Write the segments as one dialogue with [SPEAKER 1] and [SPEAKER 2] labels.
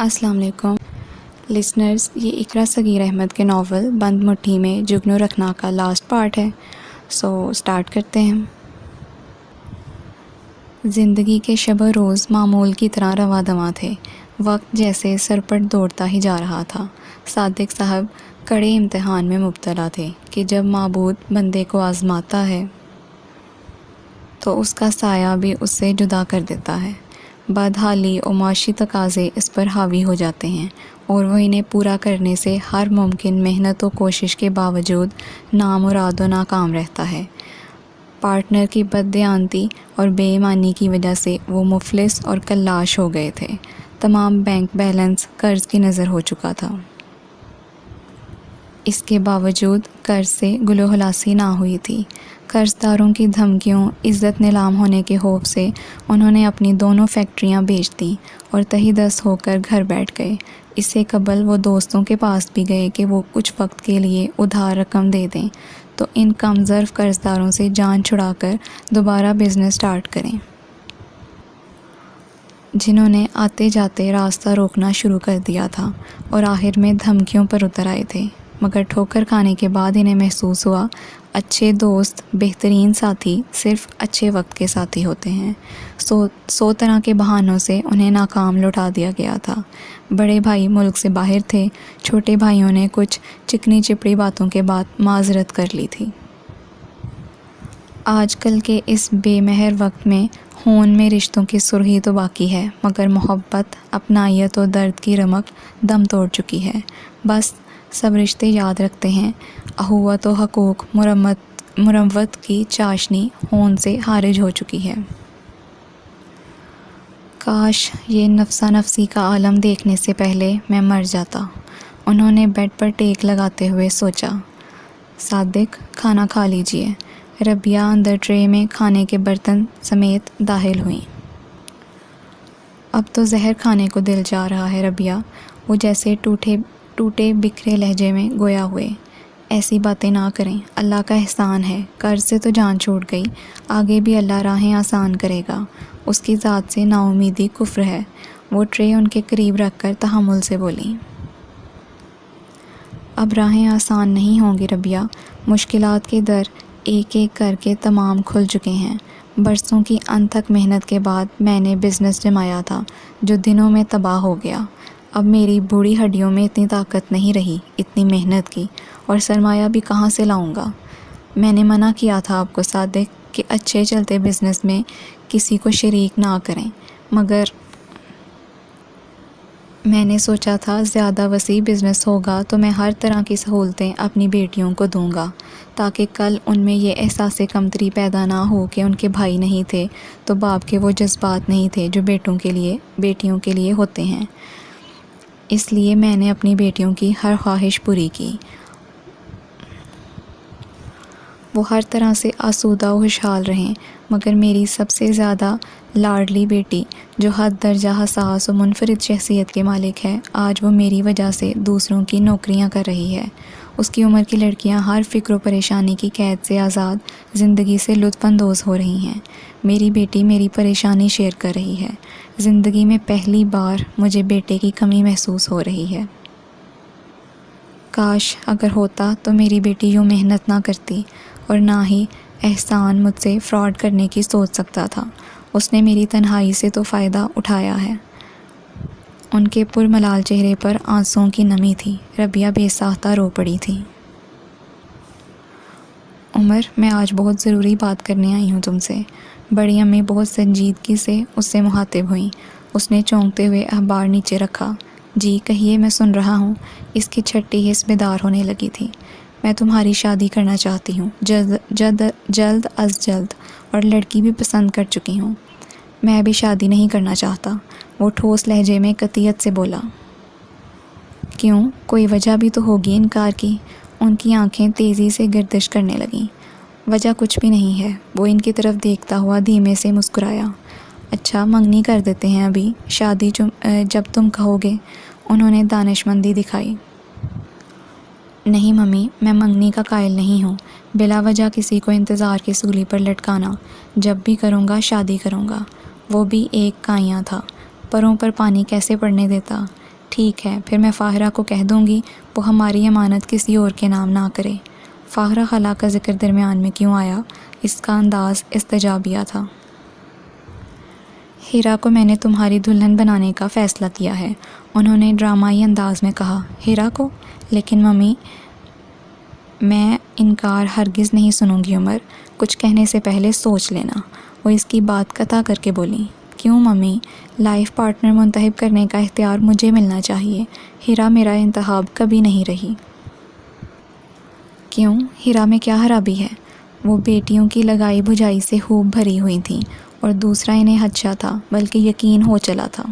[SPEAKER 1] السلام علیکم لسنرز، یہ اقرا صغیر احمد کے ناول بند مٹھی میں جگنو رکھنا کا لاسٹ پارٹ ہے. سو سٹارٹ کرتے ہیں. زندگی کے شب و روز معمول کی طرح رواں دواں تھے. وقت جیسے سرپٹ دوڑتا ہی جا رہا تھا. صادق صاحب کڑے امتحان میں مبتلا تھے کہ جب معبود بندے کو آزماتا ہے تو اس کا سایہ بھی اس سے جدا کر دیتا ہے. بدحالی اور معاشی تقاضے اس پر حاوی ہو جاتے ہیں اور وہ انہیں پورا کرنے سے ہر ممکن محنت و کوشش کے باوجود نامراد و ناکام رہتا ہے. پارٹنر کی بددیانتی اور بے ایمانی کی وجہ سے وہ مفلس اور کلاش ہو گئے تھے. تمام بینک بیلنس قرض کی نظر ہو چکا تھا. اس کے باوجود قرض سے گلو ہلاسی نہ ہوئی تھی. قرض داروں کی دھمکیوں، عزت نیلام ہونے کے خوف سے انہوں نے اپنی دونوں فیکٹریاں بیچ دیں اور تہی دست ہو کر گھر بیٹھ گئے. اس سے قبل وہ دوستوں کے پاس بھی گئے کہ وہ کچھ وقت کے لیے ادھار رقم دے دیں تو ان کم ظرف قرض داروں سے جان چھڑا کر دوبارہ بزنس سٹارٹ کریں. جنہوں نے آتے جاتے راستہ روکنا شروع کر دیا تھا اور آخر میں دھمکیوں پر اتر آئے تھے. مگر ٹھوکر کھانے کے بعد انہیں محسوس ہوا اچھے دوست، بہترین ساتھی صرف اچھے وقت کے ساتھی ہوتے ہیں. سو طرح کے بہانوں سے انہیں ناکام لوٹا دیا گیا تھا. بڑے بھائی ملک سے باہر تھے. چھوٹے بھائیوں نے کچھ چکنی چپڑی باتوں کے بعد معذرت کر لی تھی. آج کل کے اس بے مہر وقت میں خون میں رشتوں کی سرخی تو باقی ہے، مگر محبت، اپنائیت و درد کی رمق دم توڑ چکی ہے. بس سب رشتے یاد رکھتے ہیں. اخوت و حقوق مروت کی چاشنی خون سے خارج ہو چکی ہے. کاش یہ نفسا نفسی کا عالم دیکھنے سے پہلے میں مر جاتا. انہوں نے بیڈ پر ٹیک لگاتے ہوئے سوچا. صادق، کھانا کھا لیجئے. ربیہ اندر ٹرے میں کھانے کے برتن سمیت داخل ہوئیں. اب تو زہر کھانے کو دل چاہ رہا ہے ربیہ، وہ جیسے ٹوٹے بکھرے لہجے میں گویا ہوئے. ایسی باتیں نہ کریں، اللہ کا احسان ہے. قرض سے تو جان چھوٹ گئی، آگے بھی اللہ راہیں آسان کرے گا. اس کی ذات سے نا امیدی کفر ہے. وہ ٹرے ان کے قریب رکھ کر تحمل سے بولیں. اب راہیں آسان نہیں ہوں گی ربیہ. مشکلات کے در ایک ایک کر کے تمام کھل چکے ہیں. برسوں کی انتھک محنت کے بعد میں نے بزنس جمایا تھا جو دنوں میں تباہ ہو گیا. اب میری بوڑھی ہڈیوں میں اتنی طاقت نہیں رہی اتنی محنت کی، اور سرمایہ بھی کہاں سے لاؤں گا. میں نے منع کیا تھا آپ کو صادق کہ اچھے چلتے بزنس میں کسی کو شریک نہ کریں، مگر میں نے سوچا تھا زیادہ وسیع بزنس ہوگا تو میں ہر طرح کی سہولتیں اپنی بیٹیوں کو دوں گا تاکہ کل ان میں یہ احساس کمتری پیدا نہ ہو کہ ان کے بھائی نہیں تھے تو باپ کے وہ جذبات نہیں تھے جو بیٹیوں کے لیے ہوتے ہیں. اس لیے میں نے اپنی بیٹیوں کی ہر خواہش پوری کی. وہ ہر طرح سے آسودہ و خوشحال رہیں، مگر میری سب سے زیادہ لاڈلی بیٹی جو حد درجہ حساس و منفرد شخصیت کے مالک ہے، آج وہ میری وجہ سے دوسروں کی نوکریاں کر رہی ہے. اس کی عمر کی لڑکیاں ہر فکر و پریشانی کی قید سے آزاد زندگی سے لطف اندوز ہو رہی ہیں. میری بیٹی میری پریشانی شیئر کر رہی ہے. زندگی میں پہلی بار مجھے بیٹے کی کمی محسوس ہو رہی ہے. کاش اگر ہوتا تو میری بیٹی یوں محنت نہ کرتی اور نہ ہی احسان مجھ سے فراڈ کرنے کی سوچ سکتا تھا. اس نے میری تنہائی سے تو فائدہ اٹھایا ہے. ان کے پرملال چہرے پر آنسوؤں کی نمی تھی. ربیہ بے ساختہ رو پڑی تھی. عمر، میں آج بہت ضروری بات کرنے آئی ہوں تم سے. بڑی امی بہت سنجیدگی سے اس سے مخاطب ہوئیں. اس نے چونکتے ہوئے اخبار نیچے رکھا. جی کہیے، میں سن رہا ہوں. اس کی چھٹی حس بیدار ہونے لگی تھی. میں تمہاری شادی کرنا چاہتی ہوں، جلد از جلد، اور لڑکی بھی پسند کر چکی ہوں. میں ابھی شادی نہیں کرنا چاہتا، وہ ٹھوس لہجے میں قطعیت سے بولا. کیوں؟ کوئی وجہ بھی تو ہوگی انکار کی. ان کی آنکھیں تیزی سے گردش کرنے لگیں. وجہ کچھ بھی نہیں ہے. وہ ان کی طرف دیکھتا ہوا دھیمے سے مسکرایا. اچھا، منگنی کر دیتے ہیں ابھی، شادی جب تم کہو گے. انہوں نے دانشمندی دکھائی. نہیں ممی، میں منگنی کا قائل نہیں ہوں. بلا وجہ کسی کو انتظار کی سولی پر لٹکانا. جب بھی کروں گا شادی کروں گا. وہ بھی ایک کائیاں تھا، پروں پر پانی کیسے پڑنے دیتا. ٹھیک ہے، پھر میں فاہرہ کو کہہ دوں گی وہ ہماری امانت کسی اور کے نام نہ کرے۔ فاہرہ خالہ کا ذکر درمیان میں کیوں آیا؟ اس کا انداز استجابیہ تھا۔ ہیرا کو میں نے تمہاری دلہن بنانے کا فیصلہ کیا ہے، انہوں نے ڈرامائی انداز میں کہا۔ ہیرا کو؟ لیکن ممی، میں انکار ہرگز نہیں سنوں گی عمر، کچھ کہنے سے پہلے سوچ لینا۔ وہ اس کی بات قطع کر کے بولی۔ کیوں ممی؟ لائف پارٹنر منتخب کرنے کا اختیار مجھے ملنا چاہیے، ہیرا میرا انتخاب کبھی نہیں رہی۔ کیوں؟ ہیرا میں کیا خرابی ہے؟ وہ بیٹیوں کی لگائی بجھائی سے خوب بھری ہوئی تھیں، اور دوسرا انہیں خدشہ تھا، بلکہ یقین ہو چلا تھا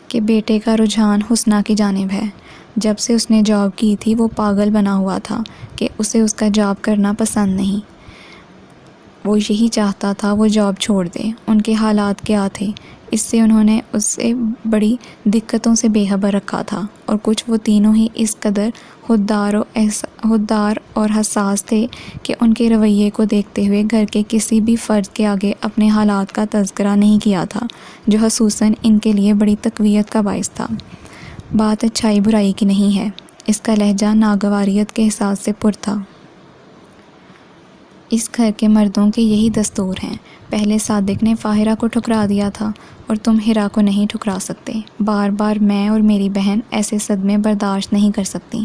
[SPEAKER 1] کہ بیٹے کا رجحان حسنہ کی جانب ہے۔ جب سے اس نے جاب کی تھی وہ پاگل بنا ہوا تھا کہ اسے اس کا جاب کرنا پسند نہیں۔ وہ یہی چاہتا تھا وہ جاب چھوڑ دے۔ ان کے حالات کیا تھے، اس سے انہوں نے اسے بڑی دقتوں سے بے خبر رکھا تھا، اور کچھ وہ تینوں ہی اس قدر خوددار اور حساس تھے کہ ان کے رویے کو دیکھتے ہوئے گھر کے کسی بھی فرد کے آگے اپنے حالات کا تذکرہ نہیں کیا تھا، جو خصوصاً ان کے لیے بڑی تقویت کا باعث تھا۔ بات اچھائی برائی کی نہیں ہے، اس کا لہجہ ناگواریت کے احساس سے پر تھا۔ اس گھر کے مردوں کے یہی دستور ہیں۔ پہلے صادق نے فاہرہ کو ٹھکرا دیا تھا، اور تم ہیرا کو نہیں ٹھکرا سکتے۔ بار بار میں اور میری بہن ایسے صدمے برداشت نہیں کر سکتی۔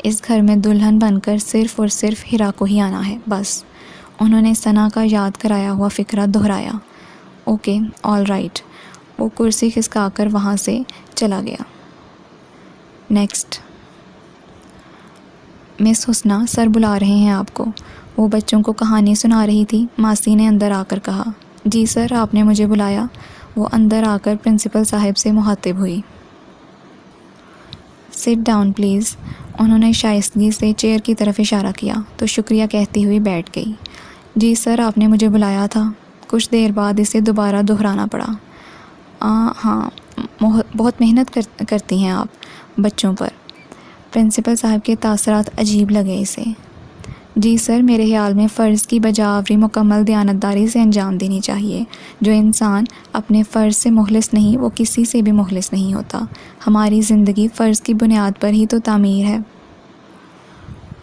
[SPEAKER 1] اس گھر میں دلہن بن کر صرف اور صرف ہیرا کو ہی آنا ہے، بس۔ انہوں نے ثنا کا یاد کرایا ہوا فقرہ دہرایا۔ Okay, all right. وہ کرسی کھسکا کر وہاں سے چلا گیا۔ نیکسٹ۔ مس حسنہ، سر بلا رہے ہیں آپ کو۔ وہ بچوں کو کہانی سنا رہی تھی۔ ماسی نے اندر آ کر کہا۔ جی سر، آپ نے مجھے بلایا؟ وہ اندر آ کر پرنسپل صاحب سے مخاطب ہوئی۔ Sit down please. انہوں نے شائستگی سے چیئر کی طرف اشارہ کیا تو شکریہ کہتی ہوئی بیٹھ گئی۔ جی سر، آپ نے مجھے بلایا تھا۔ کچھ دیر بعد اسے دوبارہ دہرانا پڑا۔ ہاں، بہت محنت کرتی ہیں آپ بچوں پر۔ پرنسپل صاحب کے تاثرات عجیب لگے اسے۔ جی سر، میرے خیال میں فرض کی بجاوری مکمل دیانتداری سے انجام دینی چاہیے۔ جو انسان اپنے فرض سے مخلص نہیں، وہ کسی سے بھی مخلص نہیں ہوتا۔ ہماری زندگی فرض کی بنیاد پر ہی تو تعمیر ہے۔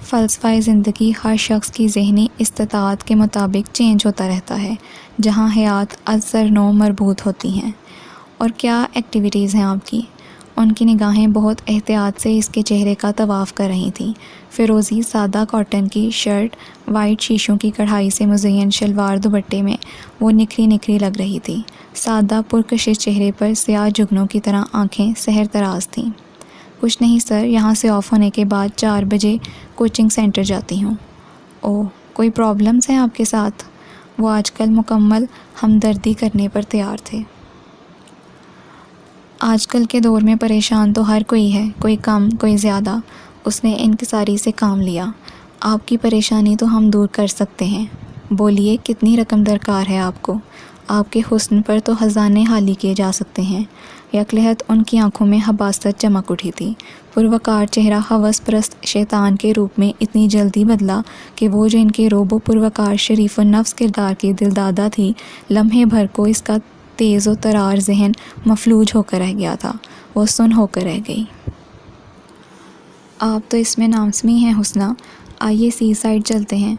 [SPEAKER 1] فلسفہ زندگی ہر شخص کی ذہنی استطاعت کے مطابق چینج ہوتا رہتا ہے، جہاں حیات ازسر نو مربوط ہوتی ہیں۔ اور کیا ایکٹیویٹیز ہیں آپ کی؟ ان کی نگاہیں بہت احتیاط سے اس کے چہرے کا طواف کر رہی تھیں۔ فیروزی سادہ کاٹن کی شرٹ، وائٹ شیشوں کی کڑھائی سے مزین شلوار دوپٹے میں وہ نکھری نکھری لگ رہی تھی۔ سادہ پرکشش چہرے پر سیاہ جگنوں کی طرح آنکھیں سحر تراز تھیں۔ کچھ نہیں سر، یہاں سے آف ہونے کے بعد 4 بجے کوچنگ سینٹر جاتی ہوں۔ اوہ، کوئی پرابلمز ہیں آپ کے ساتھ؟ وہ آج کل مکمل ہمدردی کرنے پر تیار تھے۔ آج کل کے دور میں پریشان تو ہر کوئی ہے، کوئی کم کوئی زیادہ۔ اس نے انکساری سے کام لیا۔ آپ کی پریشانی تو ہم دور کر سکتے ہیں۔ بولیے، کتنی رقم درکار ہے آپ کو؟ آپ کے حسن پر تو خزانے خالی کیے جا سکتے ہیں۔ یکلحت ان کی آنکھوں میں حباست چمک اٹھی تھی۔ پروقار چہرہ ہوس پرست شیطان کے روپ میں اتنی جلدی بدلا کہ وہ جو ان کے روب و پروقار شریف النفس کردار کی دلدادہ تھی، لمحے بھر کو اس کا تیز و ترار ذہن مفلوج ہو کر رہ گیا تھا۔ وہ سن ہو کر رہ گئی۔ آپ تو اس میں نامسمی ہیں حسنہ، آئیے سی سائڈ چلتے ہیں۔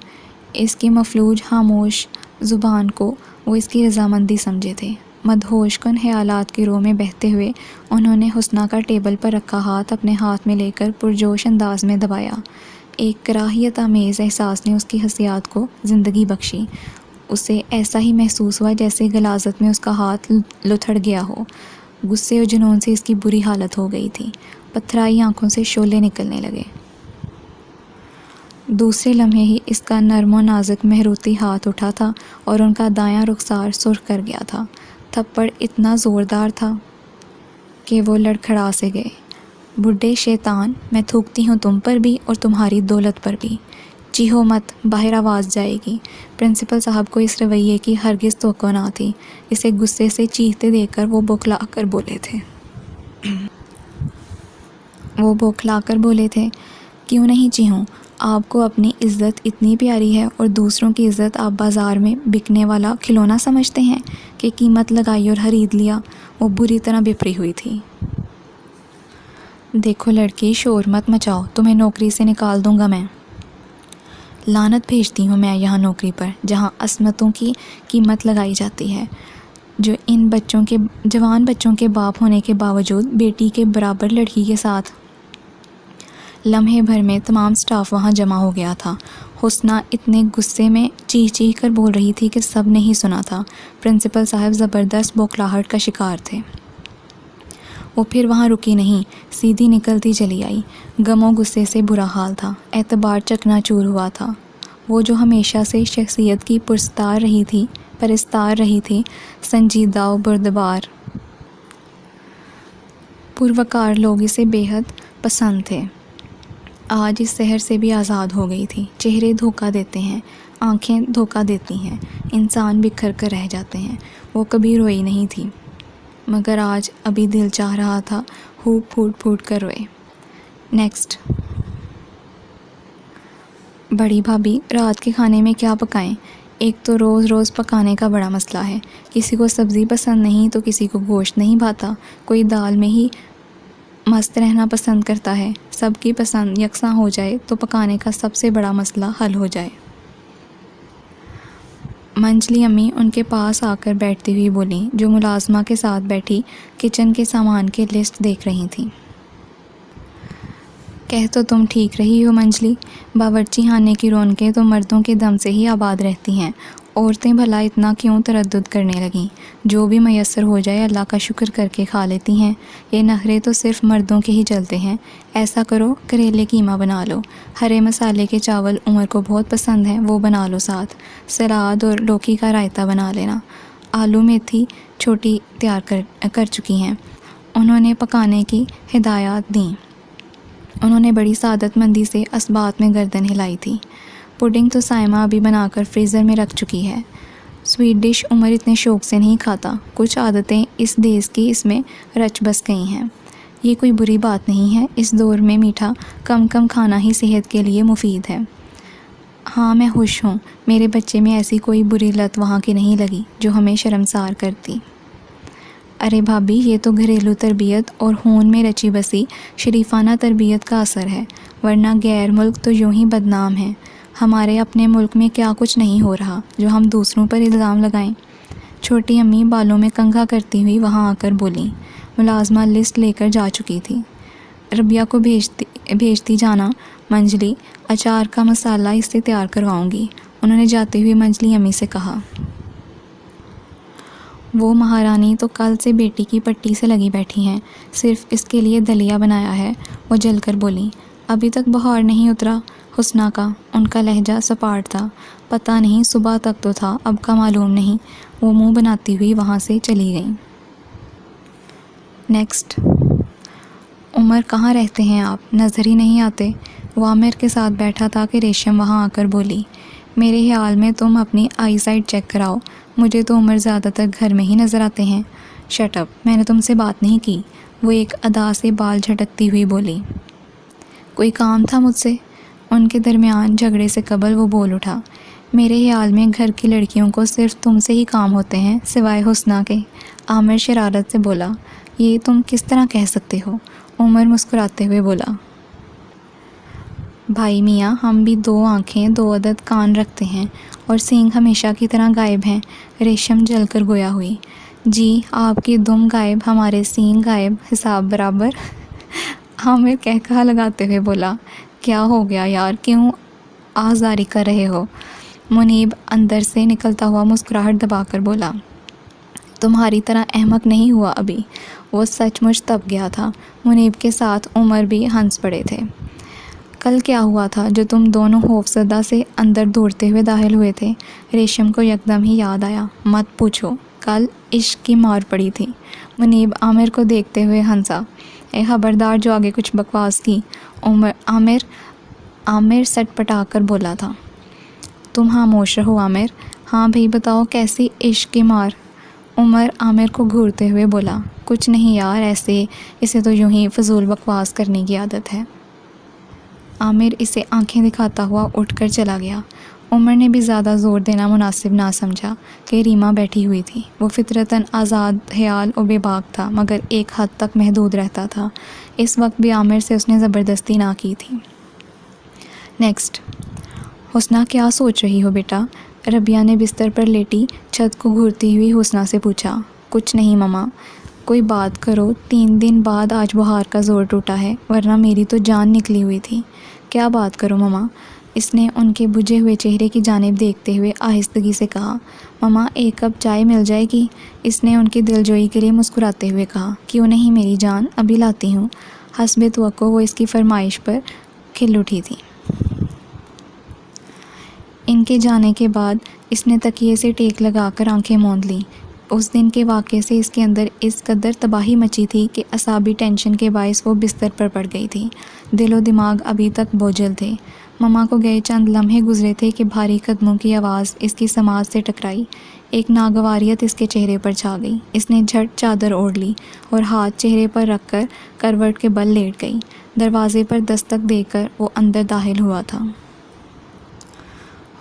[SPEAKER 1] اس کی مفلوج خاموش زبان کو وہ اس کی رضامندی سمجھے تھے۔ مدہوش کن خیالات کی رو میں بہتے ہوئے انہوں نے حسنہ کا ٹیبل پر رکھا ہاتھ اپنے ہاتھ میں لے کر پرجوش انداز میں دبایا۔ ایک کراہیت آمیز احساس نے اس کی حسیات کو زندگی بخشی۔ اسے ایسا ہی محسوس ہوا جیسے غلاظت میں اس کا ہاتھ لتھڑ گیا ہو۔ غصے و جنون سے اس کی بری حالت ہو گئی تھی۔ پتھرائی آنکھوں سے شعلے نکلنے لگے۔ دوسرے لمحے ہی اس کا نرم و نازک مہروتی ہاتھ اٹھا تھا اور ان کا دایاں رخسار سرخ کر گیا تھا۔ تھپڑ اتنا زوردار تھا کہ وہ لڑکھڑا سے گئے۔ بڈھے شیطان، میں تھوکتی ہوں تم پر بھی اور تمہاری دولت پر بھی۔ چیخو مت، باہر آواز جائے گی۔ پرنسپل صاحب کو اس رویے کی ہرگز توقع نہ تھی۔ اسے غصے سے چیختے دیکھ کر وہ بوکھلا کر بولے تھے، کیوں نہیں چیخوں؟ آپ کو اپنی عزت اتنی پیاری ہے اور دوسروں کی عزت آپ بازار میں بکنے والا کھلونا سمجھتے ہیں کہ قیمت لگائی اور خرید لیا۔ وہ بری طرح بپری ہوئی تھی۔ دیکھو لڑکی، شور مت مچاؤ، تمہیں نوکری سے نکال دوں گا میں۔ لعنت بھیجتی ہوں میں یہاں نوکری پر، جہاں عصمتوں کی قیمت لگائی جاتی ہے، جو ان جوان بچوں کے باپ ہونے کے باوجود بیٹی کے برابر لڑکی کے ساتھ۔ لمحے بھر میں تمام سٹاف وہاں جمع ہو گیا تھا۔ حسنہ اتنے غصے میں چیخ چیخ کر بول رہی تھی کہ سب نے ہی سنا تھا۔ پرنسپل صاحب زبردست بوکھلاہٹ کا شکار تھے۔ وہ پھر وہاں رکی نہیں، سیدھی نکلتی چلی آئی۔ غم و غصے سے برا حال تھا، اعتبار چکنا چور ہوا تھا۔ وہ جو ہمیشہ سے شخصیت کی پرستار رہی تھی، سنجیدہ و بردبار پروقار لوگ اسے بے حد پسند تھے، آج اس سحر سے بھی آزاد ہو گئی تھی۔ چہرے دھوکہ دیتے ہیں، آنکھیں دھوکہ دیتی ہیں، انسان بکھر کر رہ جاتے ہیں۔ وہ کبھی روئی نہیں تھی، مگر آج ابھی دل چاہ رہا تھا خوب پھوٹ پھوٹ کر روئے۔ نیکسٹ۔ بڑی بھابھی، رات کے کھانے میں کیا پکائیں؟ ایک تو روز روز پکانے کا بڑا مسئلہ ہے، کسی کو سبزی پسند نہیں تو کسی کو گوشت نہیں بھاتا، کوئی دال میں ہی مست رہنا پسند کرتا ہے۔ سب کی پسند یکساں ہو جائے تو پکانے کا سب سے بڑا مسئلہ حل ہو جائے۔ منجلی امی ان کے پاس آ کر بیٹھتی ہوئی بولیں، جو ملازمہ کے ساتھ بیٹھی کچن کے سامان کی لسٹ دیکھ رہی تھیں۔ کہہ تو تم ٹھیک رہی ہو منجلی، باورچی خانے کی رونقیں تو مردوں کے دم سے ہی آباد رہتی ہیں، عورتیں بھلا اتنا کیوں تردد کرنے لگیں؟ جو بھی میسر ہو جائے اللہ کا شکر کر کے کھا لیتی ہیں، یہ نخرے تو صرف مردوں کے ہی چلتے ہیں۔ ایسا کرو، کریلے قیمہ بنا لو، ہرے مسالے کے چاول عمر کو بہت پسند ہیں، وہ بنا لو، ساتھ سلاد اور لوکی کا رائتہ بنا لینا۔ آلو میتھی چھوٹی تیار کر چکی ہیں۔ انہوں نے پکانے کی ہدایات دیں۔ انہوں نے بڑی سعادت مندی سے اسبات میں گردن ہلائی تھی۔ پڈنگ تو سائمہ ابھی بنا کر فریزر میں رکھ چکی ہے۔ سویٹ ڈش عمر اتنے شوق سے نہیں کھاتا، کچھ عادتیں اس دیس کی اس میں رچ بس گئی ہیں۔ یہ کوئی بری بات نہیں ہے، اس دور میں میٹھا کم کھانا ہی صحت کے لیے مفید ہے۔ ہاں میں خوش ہوں، میرے بچے میں ایسی کوئی بری لت وہاں کی نہیں لگی جو ہمیں شرمسار کرتی۔ ارے بھابھی، یہ تو گھریلو تربیت اور خون میں رچی بسی شریفانہ تربیت کا اثر ہے، ورنہ غیر ملک تو یوں ہی بدنام ہیں۔ ہمارے اپنے ملک میں کیا کچھ نہیں ہو رہا جو ہم دوسروں پر الزام لگائیں۔ چھوٹی امی بالوں میں کنگھا کرتی ہوئی وہاں آ کر بولیں۔ ملازمہ لسٹ لے کر جا چکی تھی۔ ربیہ کو بھیجتی جانا منجلی، اچار کا مسالہ اس سے تیار کرواؤں گی، انہوں نے جاتے ہوئے منجلی امی سے کہا۔ وہ مہارانی تو کل سے بیٹی کی پٹی سے لگی بیٹھی ہیں، صرف اس کے لیے دلیا بنایا ہے، وہ جل کر بولی۔ ابھی تک بخار نہیں اترا حسنہ کا، ان کا لہجہ سپاٹ تھا۔ پتہ نہیں صبح تک تو تھا، اب کا معلوم نہیں، وہ منہ بناتی ہوئی وہاں سے چلی گئیں۔ نیکسٹ۔ عمر کہاں رہتے ہیں آپ؟ نظر ہی نہیں آتے۔ وہ عامر کے ساتھ بیٹھا تھا کہ ریشم وہاں آ کر بولی، میرے خیال میں تم اپنی آئی سائٹ چیک کراؤ، مجھے تو عمر زیادہ تر گھر میں ہی نظر آتے ہیں۔ شٹ اپ، میں نے تم سے بات نہیں کی، وہ ایک ادا سے بال جھٹکتی ہوئی بولی۔ کوئی کام تھا مجھ سے؟ ان کے درمیان جھگڑے سے قبل وہ بول اٹھا، میرے خیال میں گھر کی لڑکیوں کو صرف تم سے ہی کام ہوتے ہیں سوائے حسنہ کے۔ عامر شرارت سے بولا، یہ تم کس طرح کہہ سکتے ہو؟ عمر مسکراتے ہوئے بولا، بھائی میاں، ہم بھی 2 آنکھیں 2 عدد کان رکھتے ہیں اور سینگ ہمیشہ کی طرح غائب ہیں۔ ریشم جل کر گویا ہوئی، جی آپ کی دم غائب، ہمارے سینگ غائب، حساب برابر۔ عامر کہا لگاتے ہوئے بولا، کیا ہو گیا یار، کیوں آزاری کر رہے ہو؟ منیب اندر سے نکلتا ہوا مسکراہٹ دبا کر بولا، تمہاری طرح احمق نہیں ہوا ابھی۔ وہ سچ مچ تپ گیا تھا۔ منیب کے ساتھ عمر بھی ہنس پڑے تھے۔ کل کیا ہوا تھا جو تم دونوں خوفزدہ سے اندر دوڑتے ہوئے داخل ہوئے تھے؟ ریشم کو یکدم ہی یاد آیا، مت پوچھو، کل عشق کی مار پڑی تھی۔ منیب عامر کو دیکھتے ہوئے ہنسا، اے خبردار جو آگے کچھ بکواس کی۔ عامر سٹ پٹا کر بولا تھا، تم خاموش رہو عامر۔ ہاں بھئی بتاؤ، کیسی عشق کی مار؟ عمر عامر کو گھورتے ہوئے بولا، کچھ نہیں یار، ایسے اسے تو یوں ہی فضول بکواس کرنے کی عادت ہے۔ عامر اسے آنکھیں دکھاتا ہوا اٹھ کر چلا گیا۔ عمر نے بھی زیادہ زور دینا مناسب نہ سمجھا کہ ریما بیٹھی ہوئی تھی۔ وہ فطرتاً آزاد خیال و بے باک تھا، مگر ایک حد تک محدود رہتا تھا۔ اس وقت بھی عامر سے اس نے زبردستی نہ کی تھی۔ نیکسٹ۔ حسنہ کیا سوچ رہی ہو بیٹا؟ ربیہ نے بستر پر لیٹی چھت کو گھورتی ہوئی حسنہ سے پوچھا۔ کچھ نہیں مما۔ کوئی بات کرو، 3 دن بعد آج بخار کا زور ٹوٹا ہے، ورنہ میری تو جان نکلی ہوئی تھی۔ کیا بات کرو مما؟ اس نے ان کے بجھے ہوئے چہرے کی جانب دیکھتے ہوئے آہستگی سے کہا۔ مما 1 کپ چائے مل جائے گی؟ اس نے ان کی دلجوئی کے لیے مسکراتے ہوئے کہا۔ کیوں نہیں میری جان، ابھی لاتی ہوں۔ حسب توقع وہ اس کی فرمائش پر کھل اٹھی تھی۔ ان کے جانے کے بعد اس نے تکیے سے ٹیک لگا کر آنکھیں موند لیں۔ اس دن کے واقعے سے اس کے اندر اس قدر تباہی مچی تھی کہ اعصابی ٹینشن کے باعث وہ بستر پر پڑ گئی تھی۔ دل و دماغ ابھی تک بوجھل تھے۔ مما کو گئے چند لمحے گزرے تھے کہ بھاری قدموں کی آواز اس کی سماعت سے ٹکرائی۔ ایک ناگواریت اس کے چہرے پر چھا گئی۔ اس نے جھٹ چادر اوڑھ لی اور ہاتھ چہرے پر رکھ کر کروٹ کے بل لیٹ گئی۔ دروازے پر دستک دے کر وہ اندر داخل ہوا تھا۔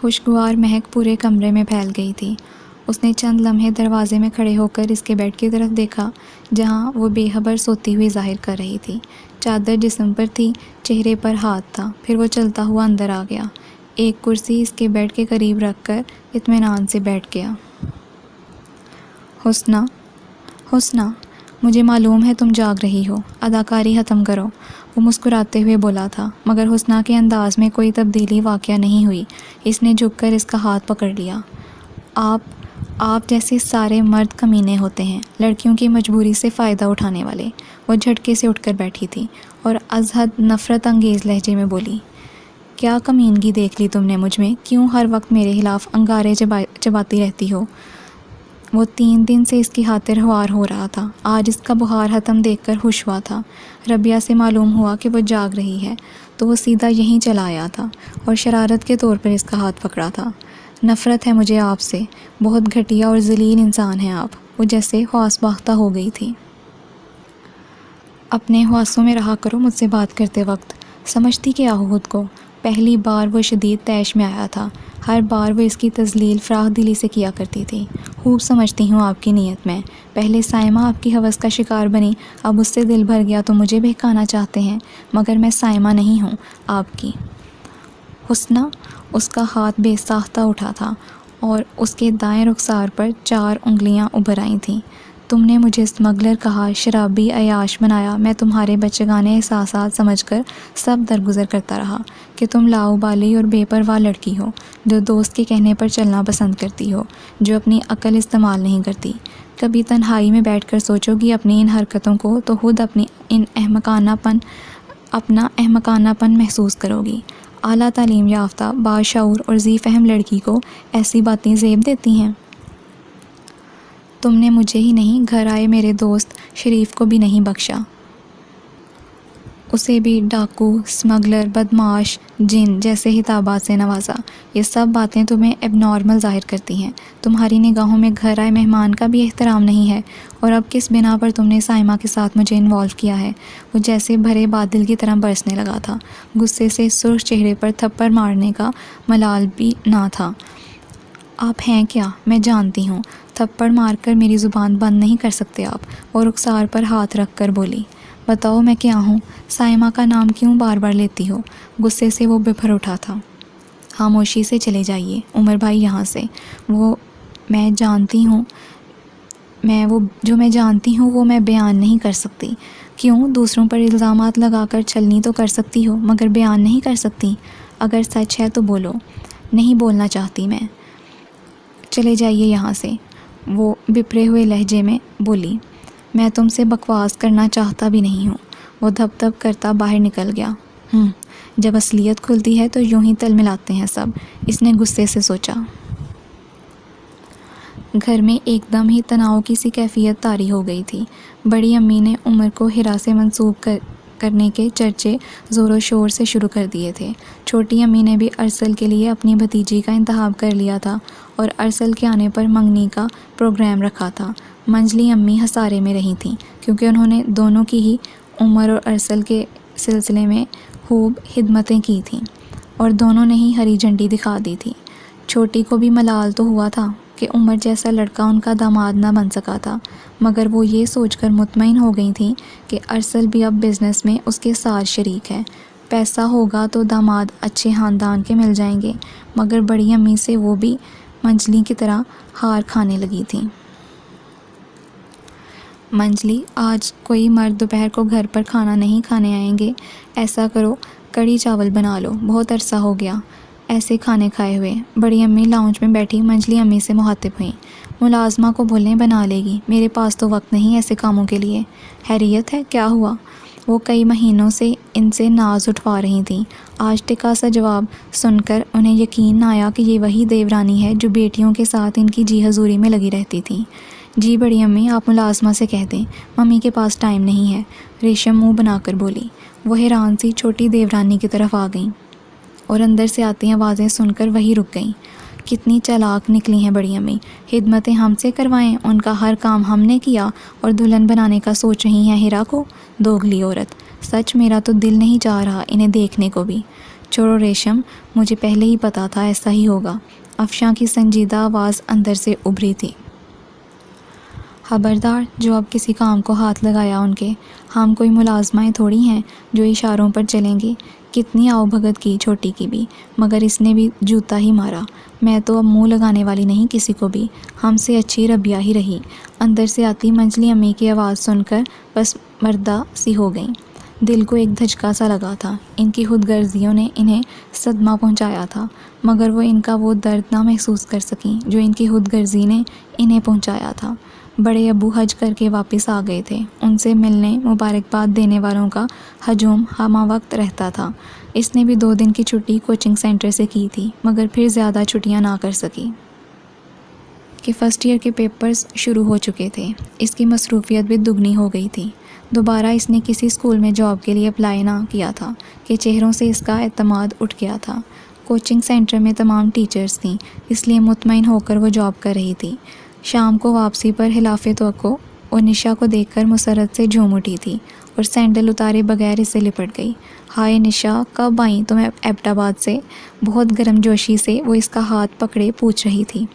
[SPEAKER 1] خوشگوار مہک پورے کمرے میں پھیل گئی تھی۔ اس نے چند لمحے دروازے میں کھڑے ہو کر اس کے بیڈ کی طرف دیکھا، جہاں وہ بے خبر سوتی ہوئی ظاہر کر رہی تھی۔ چادر جسم پر تھی، چہرے پر ہاتھ تھا۔ پھر وہ چلتا ہوا اندر آ گیا، ایک کرسی اس کے بیڈ کے قریب رکھ کر اطمینان سے بیٹھ گیا۔ حسنہ، حسنہ، مجھے معلوم ہے تم جاگ رہی ہو، اداکاری ختم کرو، وہ مسکراتے ہوئے بولا تھا، مگر حسنہ کے انداز میں کوئی تبدیلی واقع نہیں ہوئی۔ اس نے جھک کر اس کا ہاتھ پکڑ لیا۔ آپ جیسے سارے مرد کمینے ہوتے ہیں، لڑکیوں کی مجبوری سے فائدہ اٹھانے والے۔ وہ جھٹکے سے اٹھ کر بیٹھی تھی اور از حد نفرت انگیز لہجے میں بولی۔ کیا کمینگی دیکھ لی تم نے مجھ میں؟ کیوں ہر وقت میرے خلاف انگارے چباتی رہتی ہو؟ وہ 3 دن سے اس کی خاطر خوار ہو رہا تھا۔ آج اس کا بخار ختم دیکھ کر خوش ہوا تھا۔ ربیہ سے معلوم ہوا کہ وہ جاگ رہی ہے تو وہ سیدھا یہیں چلا آیا تھا اور شرارت کے طور پر اس کا ہاتھ پکڑا تھا۔ نفرت ہے مجھے آپ سے، بہت گھٹیا اور ذلیل انسان ہیں آپ۔ وہ جیسے حواس باختہ ہو گئی تھی۔ اپنے حواسوں میں رہا کرو مجھ سے بات کرتے وقت، سمجھتی کیا ہو خود کو؟ پہلی بار وہ شدید طیش میں آیا تھا، ہر بار وہ اس کی تذلیل فراخ دلی سے کیا کرتی تھی۔ خوب سمجھتی ہوں آپ کی نیت میں۔ پہلے سائمہ آپ کی ہوس کا شکار بنی، اب اس سے دل بھر گیا تو مجھے بہکانا چاہتے ہیں، مگر میں سائمہ نہیں ہوں آپ کی۔ حسنہ، اس کا ہاتھ بے ساختہ اٹھا تھا اور اس کے دائیں رخسار پر 4 انگلیاں ابھر آئی تھیں۔ تم نے مجھے اسمگلر کہا، شرابی، عیاش بنایا۔ میں تمہارے بچگانے احساسات سمجھ کر سب درگزر کرتا رہا کہ تم لاؤبالی اور بے پرواہ لڑکی ہو، جو دوست کے کہنے پر چلنا پسند کرتی ہو، جو اپنی عقل استعمال نہیں کرتی۔ کبھی تنہائی میں بیٹھ کر سوچو گی اپنی ان حرکتوں کو تو خود اپنا احمقانہ پن محسوس کرو گی۔ اعلیٰ تعلیم یافتہ، باشعور اور ذی فہم لڑکی کو ایسی باتیں زیب دیتی ہیں؟ تم نے مجھے ہی نہیں، گھر آئے میرے دوست شریف کو بھی نہیں بخشا، اسے بھی ڈاکو، اسمگلر، بدمعاش، جن جیسے خطابات سے نوازا۔ یہ سب باتیں تمہیں اب نارمل ظاہر کرتی ہیں۔ تمہاری نگاہوں میں گھر آئے مہمان کا بھی احترام نہیں ہے۔ اور اب کس بنا پر تم نے سائمہ کے ساتھ مجھے انوالو کیا ہے؟ وہ جیسے بھرے بادل کی طرح برسنے لگا تھا۔ غصے سے سرخ چہرے پر تھپڑ مارنے کا ملال بھی نہ تھا۔ آپ ہیں کیا؟ میں جانتی ہوں۔ تھپڑ مار کر میری زبان بند نہیں کر سکتے آپ۔ اور رخسار پر ہاتھ رکھ کر بولی۔ بتاؤ میں کیا ہوں؟ سائمہ کا نام کیوں بار بار لیتی ہو؟ غصے سے وہ بفر اٹھا تھا۔ خاموشی سے چلے جائیے عمر بھائی یہاں سے۔ جو میں جانتی ہوں وہ میں بیان نہیں کر سکتی۔ کیوں؟ دوسروں پر الزامات لگا کر چھلنی تو کر سکتی ہو، مگر بیان نہیں کر سکتی۔ اگر سچ ہے تو بولو۔ نہیں بولنا چاہتی میں۔ چلے جائیے یہاں سے، وہ بپرے ہوئے لہجے میں بولی۔ میں تم سے بکواس کرنا چاہتا بھی نہیں ہوں۔ وہ دھپ دھپ کرتا باہر نکل گیا۔ جب اصلیت کھلتی ہے تو یوں ہی تل ملاتے ہیں سب، اس نے غصے سے سوچا۔ گھر میں ایک دم ہی تناؤ کی سی کیفیت طاری ہو گئی تھی۔ بڑی امی نے عمر کو ہرا سے منسوب کرنے کے چرچے زور و شور سے شروع کر دیے تھے۔ چھوٹی امی نے بھی ارسل کے لیے اپنی بھتیجی کا انتخاب کر لیا تھا اور ارسل کے آنے پر منگنی کا پروگرام رکھا تھا۔ منجلی امی ہسارے میں رہی تھیں کیونکہ انہوں نے دونوں کی ہی عمر اور ارسل کے سلسلے میں خوب خدمتیں کی تھیں اور دونوں نے ہی ہری جھنڈی دکھا دی تھی۔ چھوٹی کو بھی ملال تو ہوا تھا کہ عمر جیسا لڑکا ان کا داماد نہ بن سکا تھا، مگر وہ یہ سوچ کر مطمئن ہو گئی تھیں کہ ارسل بھی اب بزنس میں اس کے ساتھ شریک ہے۔ پیسہ ہوگا تو داماد اچھے خاندان کے مل جائیں گے، مگر بڑی امی سے وہ بھی منجلی کی طرح ہار کھانے لگی تھیں۔ منجلی، آج کوئی مرد دوپہر کو گھر پر کھانا نہیں کھانے آئیں گے، ایسا کرو کڑھی چاول بنا لو، بہت عرصہ ہو گیا ایسے کھانے کھائے ہوئے۔ بڑی امی لاؤنج میں بیٹھی منجلی امی سے مخاطب ہوئیں۔ ملازمہ کو بولیں بنا لے گی، میرے پاس تو وقت نہیں ایسے کاموں کے لیے۔ خیریت ہے، کیا ہوا؟ وہ کئی مہینوں سے ان سے ناز اٹھوا رہی تھیں۔ آج ٹکا سا جواب سن کر انہیں یقین نہ آیا کہ یہ وہی دیورانی ہے جو بیٹیوں کے ساتھ ان کی جی حضوری میں لگی رہتی تھی۔ جی بڑی امی، آپ ملازمہ سے کہہ دیں ممی کے پاس ٹائم نہیں ہے، ریشم منہ بنا کر بولی۔ وہ حیران سی چھوٹی دیورانی کی طرف آ گئیں اور اندر سے آتی آوازیں سن کر وہی رک گئیں۔ کتنی چالاک نکلی ہیں بڑی امی، خدمتیں ہم سے کروائیں، ان کا ہر کام ہم نے کیا اور دلہن بنانے کا سوچ رہی ہیں ہیرا کو، دوگلی عورت۔ سچ میرا تو دل نہیں چاہ رہا انہیں دیکھنے کو بھی۔ چھوڑو ریشم، مجھے پہلے ہی پتا تھا ایسا ہی ہوگا۔ افشاں کی سنجیدہ آواز اندر سے ابھری تھی۔ خبردار جو اب کسی کام کو ہاتھ لگایا ان کے، ہم کوئی ملازمائیں تھوڑی ہیں جو اشاروں پر چلیں گے۔ کتنی آؤ بھگت کی چھوٹی کی بھی، مگر اس نے بھی جوتا ہی مارا۔ میں تو اب منہ لگانے والی نہیں کسی کو بھی، ہم سے اچھی ربیہ ہی رہی۔ اندر سے آتی منجلی امی کی آواز سن کر بس مردہ سی ہو گئیں۔ دل کو ایک دھچکا سا لگا تھا، ان کی خود غرضیوں نے انہیں صدمہ پہنچایا تھا، مگر وہ ان کا وہ درد نہ محسوس کر سکیں جو ان کی خود غرضی نے انہیں پہنچایا تھا۔ بڑے ابو حج کر کے واپس آ گئے تھے، ان سے ملنے مبارکباد دینے والوں کا ہجوم ہمہ وقت رہتا تھا۔ اس نے بھی 2 دن کی چھٹی کوچنگ سینٹر سے کی تھی، مگر پھر زیادہ چھٹیاں نہ کر سکی کہ فرسٹ ایئر کے پیپرز شروع ہو چکے تھے۔ اس کی مصروفیت بھی دگنی ہو گئی تھی۔ دوبارہ اس نے کسی اسکول میں جاب کے لیے اپلائی نہ کیا تھا کہ چہروں سے اس کا اعتماد اٹھ گیا تھا۔ کوچنگ سینٹر میں تمام ٹیچرز تھیں، اس لیے مطمئن ہو کر وہ جاب کر رہی تھی۔ شام کو واپسی پر خلاف توقع وہ نشا کو دیکھ کر مسرت سے جھوم اٹھی تھی اور سینڈل اتارے بغیر اسے لپٹ گئی۔ ہائے نشا، کب آئیں تم ایبٹ آباد سے؟ بہت گرم جوشی سے وہ اس کا ہاتھ پکڑے پوچھ رہی تھی۔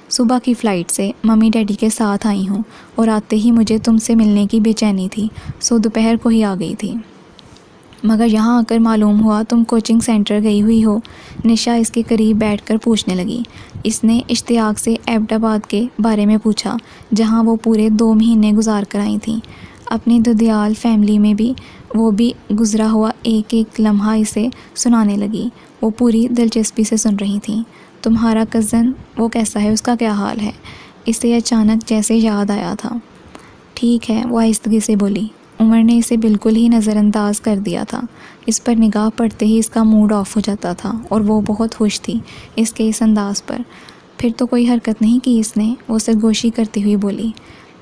[SPEAKER 1] صبح کی فلائٹ سے ممی ڈیڈی کے ساتھ آئی ہوں، اور آتے ہی مجھے تم سے ملنے کی بے چینی تھی، سو دوپہر کو ہی آ گئی تھی، مگر یہاں آ کر معلوم ہوا تم کوچنگ سینٹر گئی ہوئی ہو۔ نشا اس کے قریب بیٹھ کر پوچھنے لگی۔ اس نے اشتیاق سے ایبٹ آباد کے بارے میں پوچھا، جہاں وہ پورے 2 مہینے گزار کر آئی تھیں۔ اپنی ددیال فیملی میں بھی وہ بھی گزرا ہوا ایک ایک لمحہ اسے سنانے لگی۔ وہ پوری دلچسپی سے سن رہی تھیں۔ تمہارا کزن وہ کیسا ہے، اس کا کیا حال ہے؟ اسے اچانک جیسے یاد آیا تھا۔ ٹھیک ہے، وہ آہستگی سے بولی۔ عمر نے اسے بالکل ہی نظر انداز کر دیا تھا۔ اس پر نگاہ پڑتے ہی اس کا موڈ آف ہو جاتا تھا، اور وہ بہت خوش تھی اس کے اس انداز پر۔ پھر تو کوئی حرکت نہیں کی اس نے؟ وہ سرگوشی کرتی ہوئی بولی۔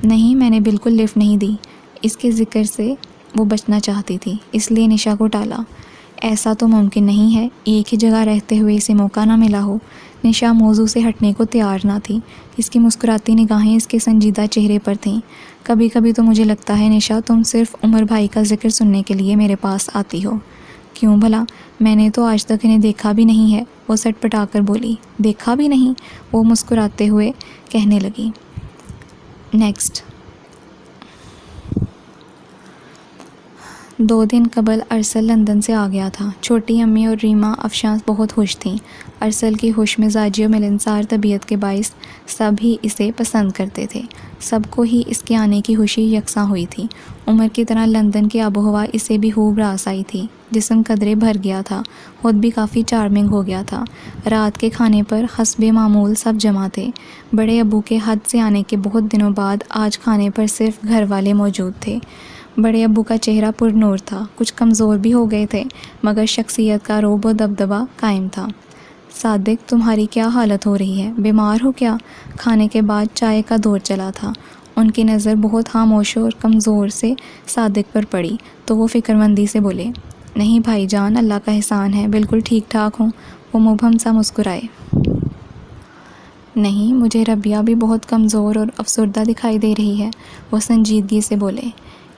[SPEAKER 1] نہیں، میں نے بالکل لفٹ نہیں دی۔ اس کے ذکر سے وہ بچنا چاہتی تھی، اس لیے نشا کو ٹالا۔ ایسا تو ممکن نہیں ہے، ایک ہی جگہ رہتے ہوئے اسے موقع نہ ملا ہو۔ نشا موضوع سے ہٹنے کو تیار نہ تھی۔ اس کی مسکراتی نگاہیں اس کے سنجیدہ چہرے پر تھیں۔ کبھی کبھی تو مجھے لگتا ہے نشا، تم صرف عمر بھائی کا ذکر سننے کے لیے میرے پاس آتی ہو۔ کیوں بھلا؟ میں نے تو آج تک انہیں دیکھا بھی نہیں ہے، وہ سٹ پٹا کر بولی۔ دیکھا بھی نہیں؟ وہ مسکراتے ہوئے کہنے لگی۔ نیکسٹ۔ 2 دن قبل ارسل لندن سے آ گیا تھا۔ چھوٹی امی اور ریما افشاں بہت خوش تھیں۔ ارسل کی خوش مزاجی اور ملنسار طبیعت کے باعث سب ہی اسے پسند کرتے تھے۔ سب کو ہی اس کے آنے کی خوشی یکساں ہوئی تھی۔ عمر کی طرح لندن کی آب و ہوا اسے بھی خوب راس آئی تھی۔ جسم قدرے بھر گیا تھا، خود بھی کافی چارمنگ ہو گیا تھا۔ رات کے کھانے پر حسب معمول سب جمع تھے۔ بڑے ابو کے حج سے آنے کے بہت دنوں بعد آج کھانے پر صرف گھر والے موجود تھے۔ بڑے ابو کا چہرہ پر نور تھا، کچھ کمزور بھی ہو گئے تھے، مگر شخصیت کا رعب و دبدبہ قائم تھا۔ صادق، تمہاری کیا حالت ہو رہی ہے؟ بیمار ہو کیا؟ کھانے کے بعد چائے کا دور چلا تھا۔ ان کی نظر بہت خاموش اور کمزور سے صادق پر پڑی تو وہ فکر مندی سے بولے، نہیں بھائی جان، اللہ کا احسان ہے، بالکل ٹھیک ٹھاک ہوں۔ وہ مبہم سا مسکرائے۔ نہیں، مجھے ربیہ بھی بہت کمزور اور افسردہ دکھائی دے رہی ہے، وہ سنجیدگی سے بولے۔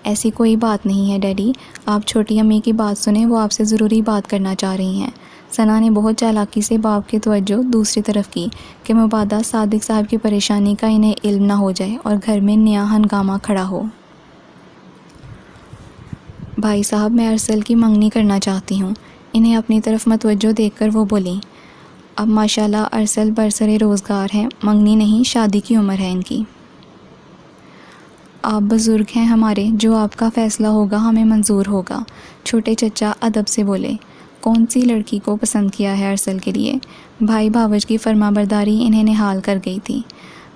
[SPEAKER 1] ایسی کوئی بات نہیں ہے ڈیڈی، آپ چھوٹی امی کی بات سنیں، وہ آپ سے ضروری بات کرنا چاہ رہی ہیں۔ ثنا نے بہت چالاکی سے باپ کی توجہ دوسری طرف کی کہ مبادا صادق صاحب کی پریشانی کا انہیں علم نہ ہو جائے اور گھر میں نیا ہنگامہ کھڑا ہو۔ بھائی صاحب، میں ارسل کی منگنی کرنا چاہتی ہوں۔ انہیں اپنی طرف متوجہ دیکھ کر وہ بولیں، اب ماشاءاللہ ارسل برسر روزگار ہیں، منگنی نہیں شادی کی عمر ہے ان کی۔ آپ بزرگ ہیں ہمارے، جو آپ کا فیصلہ ہوگا ہمیں منظور ہوگا۔ چھوٹے چچا ادب سے بولے، کون سی لڑکی کو پسند کیا ہے ارسل کے لیے؟ بھائی بھاوج کی فرما برداری انہیں نہال کر گئی تھی۔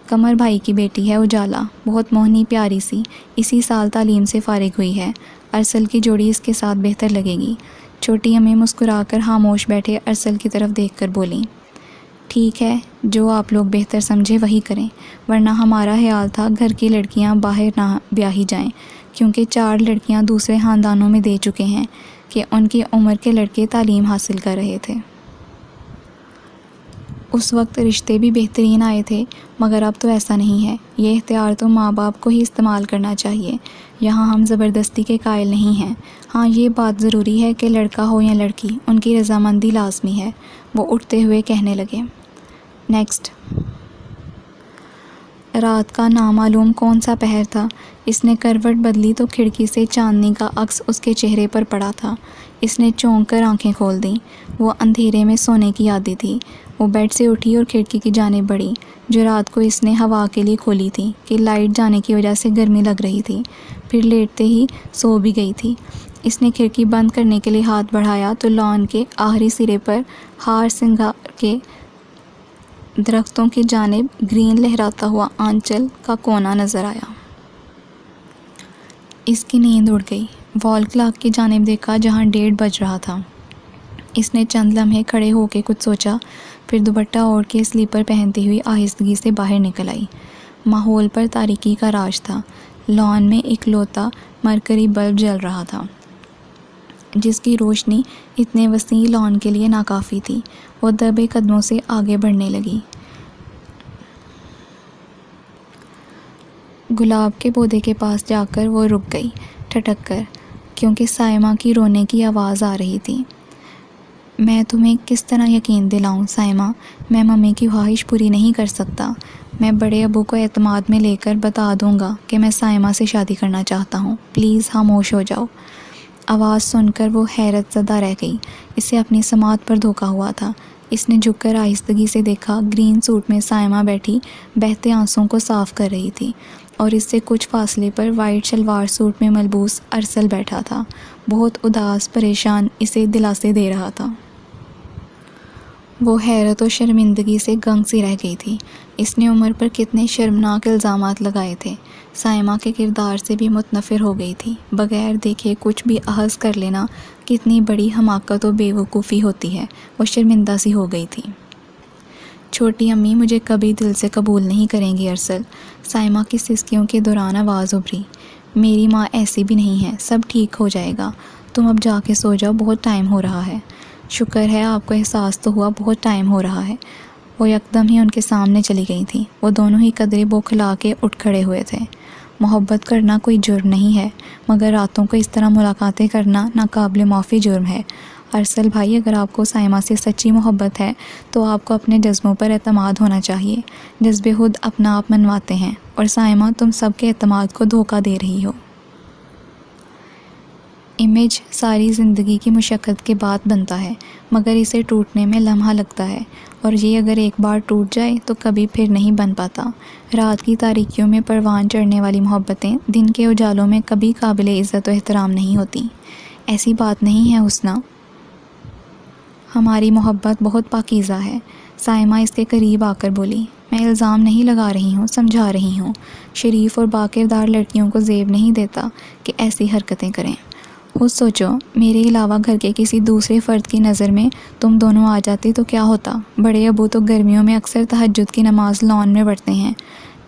[SPEAKER 1] قمر بھائی کی بیٹی ہے اجالا، بہت موہنی پیاری سی، اسی سال تعلیم سے فارغ ہوئی ہے۔ ارسل کی جوڑی اس کے ساتھ بہتر لگے گی۔ چھوٹی امی مسکرا کر خاموش بیٹھے ارسل کی طرف دیکھ کر بولیں، ٹھیک ہے، جو آپ لوگ بہتر سمجھے وہی کریں، ورنہ ہمارا خیال تھا گھر کی لڑکیاں باہر نہ بیاہی جائیں، کیونکہ 4 لڑکیاں دوسرے خاندانوں میں دے چکے ہیں کہ ان کی عمر کے لڑکے تعلیم حاصل کر رہے تھے۔ اس وقت رشتے بھی بہترین آئے تھے، مگر اب تو ایسا نہیں ہے۔ یہ اختیار تو ماں باپ کو ہی استعمال کرنا چاہیے۔ یہاں ہم زبردستی کے قائل نہیں ہیں۔ ہاں، یہ بات ضروری ہے کہ لڑکا ہو یا لڑکی، ان کی رضامندی لازمی ہے۔ وہ اٹھتے ہوئے کہنے لگے، نیکسٹ۔ رات کا نامعلوم کون سا پہر تھا۔ اس نے کروٹ بدلی تو کھڑکی سے چاندنی کا عکس اس کے چہرے پر پڑا تھا۔ اس نے چونک کر آنکھیں کھول دیں۔ وہ اندھیرے میں سونے کی عادی تھی۔ وہ بیڈ سے اٹھی اور کھڑکی کی جانب بڑھی، جو رات کو اس نے ہوا کے لیے کھولی تھی کہ لائٹ جانے کی وجہ سے گرمی لگ رہی تھی۔ پھر لیٹتے ہی سو بھی گئی تھی۔ اس نے کھڑکی بند کرنے کے لیے ہاتھ بڑھایا تو لان کے آخری سرے پر ہار سنگھار کے درختوں کی جانب گرین لہراتا ہوا آنچل کا کونا نظر آیا۔ اس کی نیند اڑ گئی۔ وال کلاک کی جانب دیکھا جہاں 1:30 بج رہا تھا۔ اس نے چند لمحے کھڑے ہو کے کچھ سوچا، پھر دوپٹہ اوڑھ کے سلیپر پہنتی ہوئی آہستگی سے باہر نکل آئی۔ ماحول پر تاریکی کا راج تھا۔ لان میں اکلوتا مرکری بلب جل رہا تھا، جس کی روشنی اتنے وسیع لان کے لیے ناکافی تھی۔ وہ دبے قدموں سے آگے بڑھنے لگی۔ گلاب کے پودے کے پاس جا کر وہ رک گئی، ٹھٹک کر، کیونکہ سائمہ کی رونے کی آواز آ رہی تھی۔ میں تمہیں کس طرح یقین دلاؤں سائمہ، میں ممی کی خواہش پوری نہیں کر سکتا۔ میں بڑے ابو کو اعتماد میں لے کر بتا دوں گا کہ میں سائمہ سے شادی کرنا چاہتا ہوں، پلیز خاموش ہو جاؤ۔ آواز سن کر وہ حیرت زدہ رہ گئی۔ اسے اپنی سماعت پر دھوکا ہوا تھا۔ اس نے جھک کر آہستگی سے دیکھا، گرین سوٹ میں سائمہ بیٹھی بہتے آنسوں کو صاف کر رہی تھی، اور اس سے کچھ فاصلے پر وائٹ شلوار سوٹ میں ملبوس ارسل بیٹھا تھا، بہت اداس، پریشان، اسے دلاسے دے رہا تھا۔ وہ حیرت و شرمندگی سے گنگ سی رہ گئی تھی۔ اس نے عمر پر کتنے شرمناک الزامات لگائے تھے۔ سائمہ کے کردار سے بھی متنفر ہو گئی تھی۔ بغیر دیکھے کچھ بھی اخذ کر لینا کتنی بڑی حماقت و بے وقوفی ہوتی ہے۔ وہ شرمندہ سی ہو گئی تھی۔ چھوٹی امی مجھے کبھی دل سے قبول نہیں کریں گی ارسل، سائمہ کی سسکیوں کے دوران آواز ابھری۔ میری ماں ایسی بھی نہیں ہے، سب ٹھیک ہو جائے گا۔ تم اب جا کے سو جاؤ، بہت ٹائم ہو رہا ہے۔ شکر ہے آپ کو احساس تو ہوا، بہت ٹائم ہو رہا ہے۔ وہ یکدم ہی ان کے سامنے چلی گئی تھیں۔ وہ دونوں ہی قدرے بوکھلا کے اٹھ کھڑے ہوئے تھے۔ محبت کرنا کوئی جرم نہیں ہے، مگر راتوں کو اس طرح ملاقاتیں کرنا ناقابل معافی جرم ہے۔ ارسل بھائی، اگر آپ کو سائمہ سے سچی محبت ہے تو آپ کو اپنے جذبوں پر اعتماد ہونا چاہیے۔ جذبے خود اپنا آپ منواتے ہیں، اور سائمہ تم سب کے اعتماد کو دھوکہ دے رہی ہو۔ امیج ساری زندگی کی مشقت کے بعد بنتا ہے، مگر اسے ٹوٹنے میں لمحہ لگتا ہے، اور یہ اگر ایک بار ٹوٹ جائے تو کبھی پھر نہیں بن پاتا۔ رات کی تاریکیوں میں پروان چڑھنے والی محبتیں دن کے اجالوں میں کبھی قابل عزت و احترام نہیں ہوتی۔ ایسی بات نہیں ہے حسنہ، ہماری محبت بہت پاکیزہ ہے۔ سائمہ اس کے قریب آ کر بولی، میں الزام نہیں لگا رہی ہوں، سمجھا رہی ہوں۔ شریف اور باکردار لڑکیوں کو زیب نہیں دیتا کہ ایسی حرکتیں کریں۔ خود سوچو، میرے علاوہ گھر کے کسی دوسرے فرد کی نظر میں تم دونوں آ جاتے تو کیا ہوتا؟ بڑے ابو تو گرمیوں میں اکثر تہجد کی نماز لان میں پڑھتے ہیں۔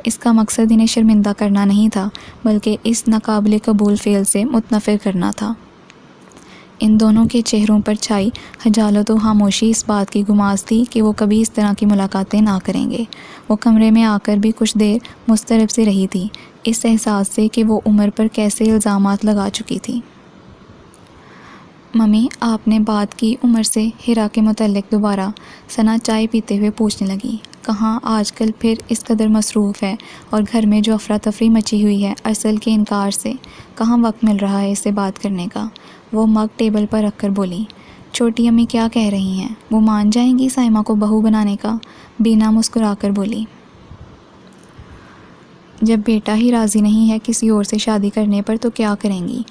[SPEAKER 1] اس کا مقصد انہیں شرمندہ کرنا نہیں تھا، بلکہ اس ناقابل قبول فعل سے متنفر کرنا تھا۔ ان دونوں کے چہروں پر چھائی خجالت و خاموشی اس بات کی گماز تھی کہ وہ کبھی اس طرح کی ملاقاتیں نہ کریں گے۔ وہ کمرے میں آ کر بھی کچھ دیر مضطرب سے رہی تھی، اس احساس سے کہ وہ عمر پر کیسے الزامات لگا چکی تھی۔ ممی آپ نے بات کی عمر سے ہیرا کے متعلق دوبارہ؟ ثنا چائے پیتے ہوئے پوچھنے لگی۔ کہاں، آج کل پھر اس قدر مصروف ہے اور گھر میں جو افراتفری مچی ہوئی ہے ارسل کے انکار سے، کہاں وقت مل رہا ہے اس سے بات کرنے کا۔ وہ مگ ٹیبل پر رکھ کر بولی۔ چھوٹی امی کیا کہہ رہی ہیں؟ وہ مان جائیں گی سائمہ کو بہو بنانے کا؟ بینا مسکرا کر بولی۔ جب بیٹا ہی راضی نہیں ہے کسی اور سے شادی کرنے پر تو کیا کریں گی؟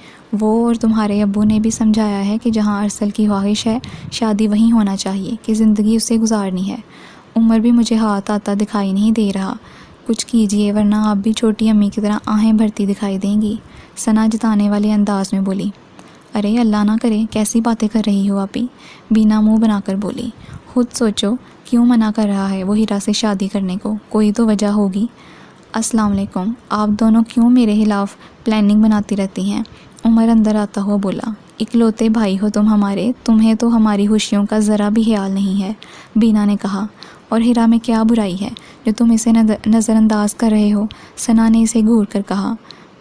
[SPEAKER 1] وہ اور تمہارے ابو نے بھی سمجھایا ہے کہ جہاں ارسل کی خواہش ہے شادی وہیں ہونا چاہیے، کہ زندگی اسے گزارنی ہے۔ عمر بھی مجھے ہاتھ آتا دکھائی نہیں دے رہا، کچھ کیجئے ورنہ آپ بھی چھوٹی امی کی طرح آہیں بھرتی دکھائی دیں گی، ثنا جتانے والے انداز میں بولی۔ ارے اللہ نہ کرے، کیسی باتیں کر رہی ہو آپی؟ بینا منہ بنا کر بولی۔ خود سوچو کیوں منع کر رہا ہے وہ ہیرا سے شادی کرنے کو، کوئی تو وجہ ہوگی۔ السلام علیکم، آپ دونوں کیوں میرے خلاف پلاننگ بناتی رہتی ہیں؟ عمر اندر آتا ہوا بولا۔ اکلوتے بھائی ہو تم ہمارے، تمہیں تو ہماری خوشیوں کا ذرا بھی خیال نہیں ہے، بینا نے کہا۔ اور ہیرا میں کیا برائی ہے جو تم اسے نظر انداز کر رہے ہو؟ ثنا نے اسے گھور کر کہا۔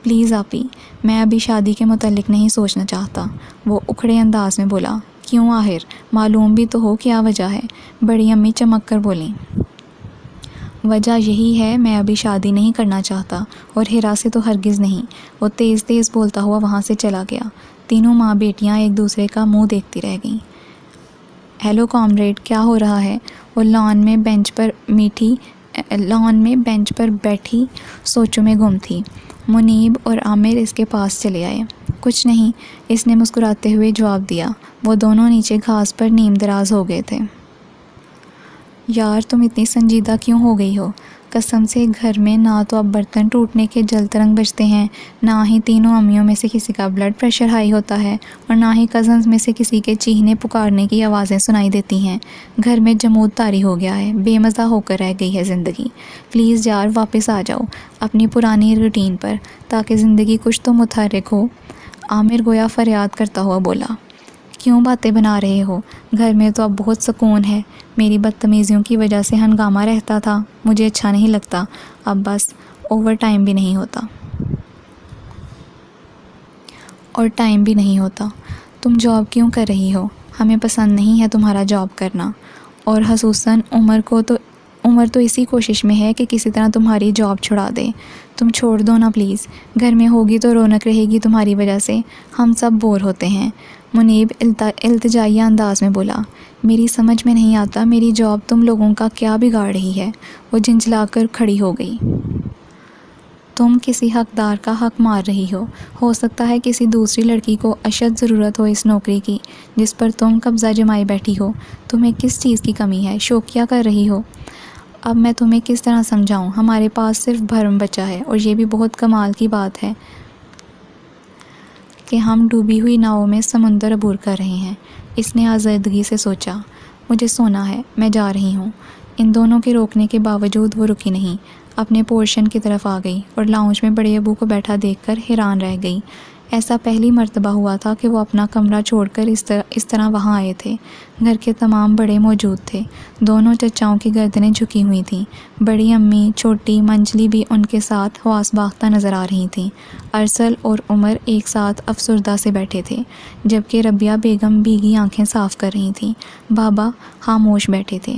[SPEAKER 1] پلیز آپی، میں ابھی شادی کے متعلق نہیں سوچنا چاہتا، وہ اکھڑے انداز میں بولا۔ کیوں آخر؟ معلوم بھی تو ہو کیا وجہ ہے، بڑی امی چمک کر بولیں۔ وجہ یہی ہے میں ابھی شادی نہیں کرنا چاہتا، اور ہیرا سے تو ہرگز نہیں۔ وہ تیز تیز بولتا ہوا وہاں سے چلا گیا۔ تینوں ماں بیٹیاں ایک دوسرے کا منہ دیکھتی رہ گئیں۔ ہیلو کامریڈ، کیا ہو رہا ہے؟ وہ لان میں بینچ پر بیٹھی سوچوں میں گم تھی۔ منیب اور عامر اس کے پاس چلے آئے۔ کچھ نہیں، اس نے مسکراتے ہوئے جواب دیا۔ وہ دونوں نیچے گھاس پر نیم دراز ہو گئے تھے۔ یار تم اتنی سنجیدہ کیوں ہو گئی ہو؟ قسم سے گھر میں نہ تو اب برتن ٹوٹنے کے جل ترنگ بجتے ہیں، نہ ہی تینوں امیوں میں سے کسی کا بلڈ پریشر ہائی ہوتا ہے، اور نہ ہی کزنز میں سے کسی کے چیخنے پکارنے کی آوازیں سنائی دیتی ہیں۔ گھر میں جمود طاری ہو گیا ہے، بے مزہ ہو کر رہ گئی ہے زندگی۔ پلیز یار واپس آ جاؤ اپنی پرانی روٹین پر، تاکہ زندگی کچھ تو متحرک ہو۔ عامر گویا فریاد کرتا ہوا بولا۔ کیوں باتیں بنا رہے ہو؟ گھر میں تو اب بہت سکون ہے، میری بدتمیزیوں کی وجہ سے ہنگامہ رہتا تھا، مجھے اچھا نہیں لگتا، اب بس اوور ٹائم بھی نہیں ہوتا۔ اور ٹائم بھی نہیں ہوتا۔ تم جاب کیوں کر رہی ہو؟ ہمیں پسند نہیں ہے تمہارا جاب کرنا، اور خصوصاً عمر تو اسی کوشش میں ہے کہ کسی طرح تمہاری جاب چھڑا دے۔ تم چھوڑ دو نا پلیز، گھر میں ہوگی تو رونق رہے گی تمہاری وجہ سے، ہم سب بور ہوتے ہیں۔ منیب التجائیہ انداز میں بولا۔ میری سمجھ میں نہیں آتا میری جاب تم لوگوں کا کیا بگاڑ رہی ہے؟ وہ جھنجھلا کر کھڑی ہو گئی۔ تم کسی حقدار کا حق مار رہی ہو سکتا ہے کسی دوسری لڑکی کو اشد ضرورت ہو اس نوکری کی جس پر تم قبضہ جمائے بیٹھی ہو۔ تمہیں کس چیز کی کمی ہے؟ شوقیہ کر رہی ہو؟ اب میں تمہیں کس طرح سمجھاؤں؟ ہمارے پاس صرف بھرم بچا ہے، اور یہ بھی بہت کمال کی بات ہے کہ ہم ڈوبی ہوئی ناؤ میں سمندر عبور کر رہے ہیں۔ اس نے آزردگی سے سوچا۔ مجھے سونا ہے، میں جا رہی ہوں۔ ان دونوں کے روکنے کے باوجود وہ رکی نہیں، اپنے پورشن کی طرف آ گئی اور لاؤنج میں بڑے ابو کو بیٹھا دیکھ کر حیران رہ گئی۔ ایسا پہلی مرتبہ ہوا تھا کہ وہ اپنا کمرہ چھوڑ کر اس طرح وہاں آئے تھے۔ گھر کے تمام بڑے موجود تھے، دونوں چچاؤں کی گردنیں جھکی ہوئی تھیں، بڑی امی چھوٹی منجلی بھی ان کے ساتھ حواس باختہ نظر آ رہی تھیں۔ ارسل اور عمر ایک ساتھ افسردہ سے بیٹھے تھے، جبکہ ربیہ بیگم بھیگی آنکھیں صاف کر رہی تھیں۔ بابا خاموش بیٹھے تھے۔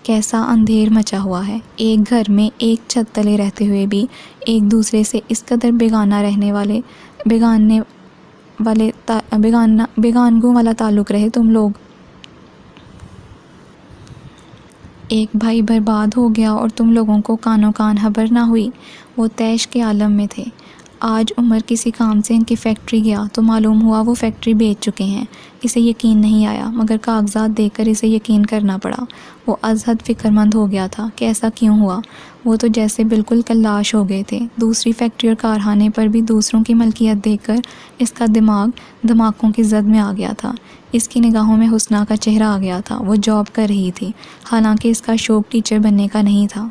[SPEAKER 1] کیسا اندھیر مچا ہوا ہے، ایک گھر میں ایک چھت تلے رہتے ہوئے بھی ایک دوسرے سے اس قدر بیگانگوں والا تعلق رہے تم لوگ۔ ایک بھائی برباد ہو گیا اور تم لوگوں کو کانوں کان خبر نہ ہوئی۔ وہ طیش کے عالم میں تھے۔ آج عمر کسی کام سے ان کی فیکٹری گیا تو معلوم ہوا وہ فیکٹری بیچ چکے ہیں۔ اسے یقین نہیں آیا، مگر کاغذات دیکھ کر اسے یقین کرنا پڑا۔ وہ ازحد فکر مند ہو گیا تھا کہ ایسا کیوں ہوا۔ وہ تو جیسے بالکل کلاش ہو گئے تھے۔ دوسری فیکٹری اور کارخانے پر بھی دوسروں کی ملکیت دیکھ کر اس کا دماغ دھماکوں کی زد میں آ گیا تھا۔ اس کی نگاہوں میں حسنہ کا چہرہ آ گیا تھا۔ وہ جاب کر رہی تھی، حالانکہ اس کا شوق ٹیچر بننے کا نہیں تھا۔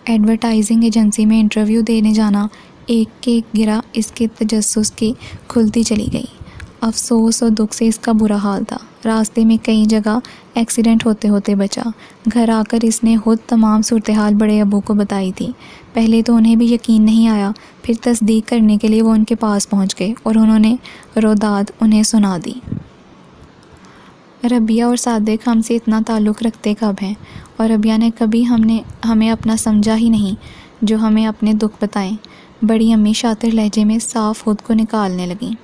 [SPEAKER 1] ایڈورٹائزنگ ایجنسی میں انٹرویو دینے جانا ایک ایک گرہ اس کے تجسس کی کھلتی چلی گئی۔ افسوس اور دکھ سے اس کا برا حال تھا۔ راستے میں کئی جگہ ایکسیڈنٹ ہوتے ہوتے بچا۔ گھر آ کر اس نے خود تمام صورتحال بڑے ابو کو بتائی تھی۔ پہلے تو انہیں بھی یقین نہیں آیا، پھر تصدیق کرنے کے لیے وہ ان کے پاس پہنچ گئے اور انہوں نے روداد انہیں سنا دی۔ ربیہ اور صادق ہم سے اتنا تعلق رکھتے کب ہیں، اور ربیہ نے کبھی ہمیں اپنا سمجھا ہی نہیں جو ہمیں اپنے دکھ بتائیں۔ بڑی امی شاطر لہجے میں صاف خود کو نکالنے لگیں۔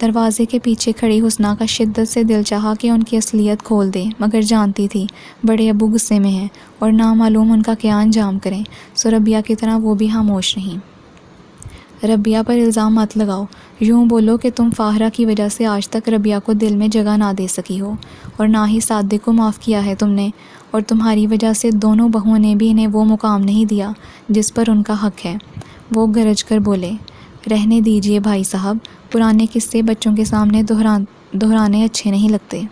[SPEAKER 1] دروازے کے پیچھے کھڑی حسنہ کا شدت سے دل چاہا کہ ان کی اصلیت کھول دے، مگر جانتی تھی بڑے ابو غصے میں ہیں اور نامعلوم ان کا کیا انجام کریں، سو ربیہ کی طرح وہ بھی خاموش رہیں۔ ربیہ پر الزام مت لگاؤ، یوں بولو کہ تم فاہرہ کی وجہ سے آج تک ربیہ کو دل میں جگہ نہ دے سکی ہو، اور نہ ہی صادق کو معاف کیا ہے تم نے، اور تمہاری وجہ سے دونوں بہوؤں نے بھی انہیں وہ مقام نہیں دیا جس پر ان کا حق ہے۔ وہ گرج کر بولے، رہنے دیجئے بھائی صاحب، پرانے قصے بچوں کے سامنے دہرانے اچھے نہیں لگتے۔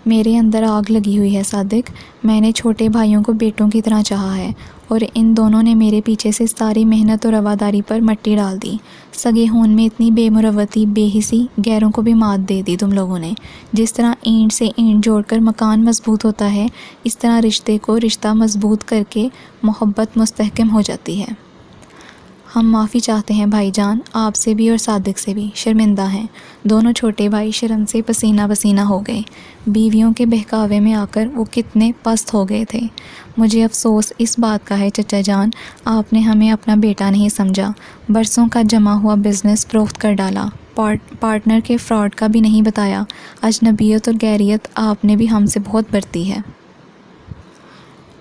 [SPEAKER 1] میرے اندر آگ لگی ہوئی ہے صادق، میں نے چھوٹے بھائیوں کو بیٹوں کی طرح چاہا ہے، اور ان دونوں نے میرے پیچھے سے ساری محنت اور رواداری پر مٹی ڈال دی۔ سگے ہون میں اتنی بے مروتی، بے حسی، غیروں کو بھی مات دے دی تم لوگوں نے۔ جس طرح اینٹ سے اینٹ جوڑ کر مکان مضبوط ہوتا ہے، اس طرح رشتے کو رشتہ مضبوط کر کے محبت مستحکم ہو جاتی ہے۔ ہم معافی چاہتے ہیں بھائی جان، آپ سے بھی اور صادق سے بھی، شرمندہ ہیں۔ دونوں چھوٹے بھائی شرم سے پسینہ پسینہ ہو گئے۔ بیویوں کے بہکاوے میں آ کر وہ کتنے پست ہو گئے تھے۔ مجھے افسوس اس بات کا ہے چچا جان، آپ نے ہمیں اپنا بیٹا نہیں سمجھا، برسوں کا جمع ہوا بزنس فروخت کر ڈالا، پارٹنر کے فراڈ کا بھی نہیں بتایا، اجنبیت اور غیریت آپ نے بھی ہم سے بہت برتی ہے۔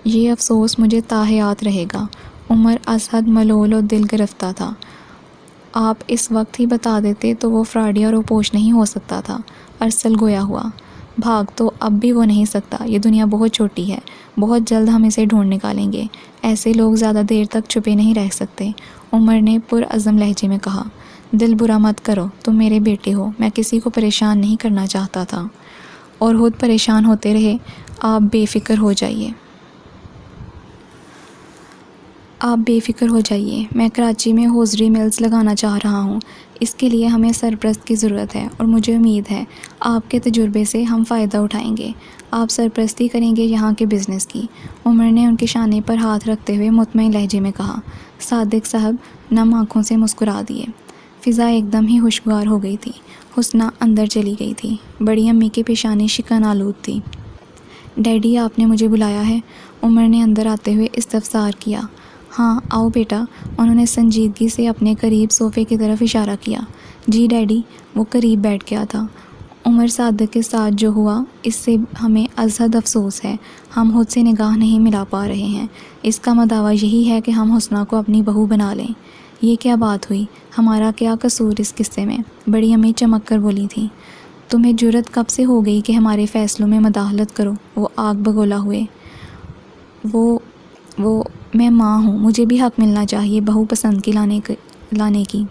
[SPEAKER 1] یہ افسوس مجھے تا حیات رہے گا۔ عمر از حد ملول اور دل گرفتہ تھا۔ آپ اس وقت ہی بتا دیتے تو وہ فراڈی اور روپوش نہیں ہو سکتا تھا۔ ارسل گویا ہوا، بھاگ تو اب بھی وہ نہیں سکتا، یہ دنیا بہت چھوٹی ہے، بہت جلد ہم اسے ڈھونڈ نکالیں گے، ایسے لوگ زیادہ دیر تک چھپے نہیں رہ سکتے۔ عمر نے پرعزم لہجے میں کہا، دل برا مت کرو، تم میرے بیٹے ہو، میں کسی کو پریشان نہیں کرنا چاہتا تھا، اور خود پریشان ہوتے رہے۔ آپ بے فکر ہو جائیے، میں کراچی میں ہوزری ملز لگانا چاہ رہا ہوں، اس کے لیے ہمیں سرپرست کی ضرورت ہے، اور مجھے امید ہے آپ کے تجربے سے ہم فائدہ اٹھائیں گے، آپ سرپرستی کریں گے یہاں کے بزنس کی۔ عمر نے ان کے شانے پر ہاتھ رکھتے ہوئے مطمئن لہجے میں کہا۔ صادق صاحب نم آنکھوں سے مسکرا دیے۔ فضا ایک دم ہی خوشگوار ہو گئی تھی۔ حسنہ اندر چلی گئی تھی۔ بڑی امی کی پیشانی شکن آلود تھی۔ ڈیڈی آپ نے مجھے بلایا ہے؟ عمر نے اندر آتے ہوئے استفسار کیا۔ ہاں آؤ بیٹا، انہوں نے سنجیدگی سے اپنے قریب صوفے کی طرف اشارہ کیا۔ جی ڈیڈی۔ وہ قریب بیٹھ گیا تھا۔ عمر صادق کے ساتھ جو ہوا اس سے ہمیں از حد افسوس ہے، ہم خود سے نگاہ نہیں ملا پا رہے ہیں، اس کا مدعا یہی ہے کہ ہم حسنہ کو اپنی بہو بنا لیں۔ یہ کیا بات ہوئی، ہمارا کیا قصور اس قصے میں؟ بڑی امی چمک کر بولی تھیں۔ تمہیں جرأت کب سے ہو گئی کہ ہمارے فیصلوں میں مداخلت کرو؟ وہ آگ بگولا ہوئے۔ وہ میں ماں ہوں، مجھے بھی حق ملنا چاہیے بہو پسند کی لانے کی۔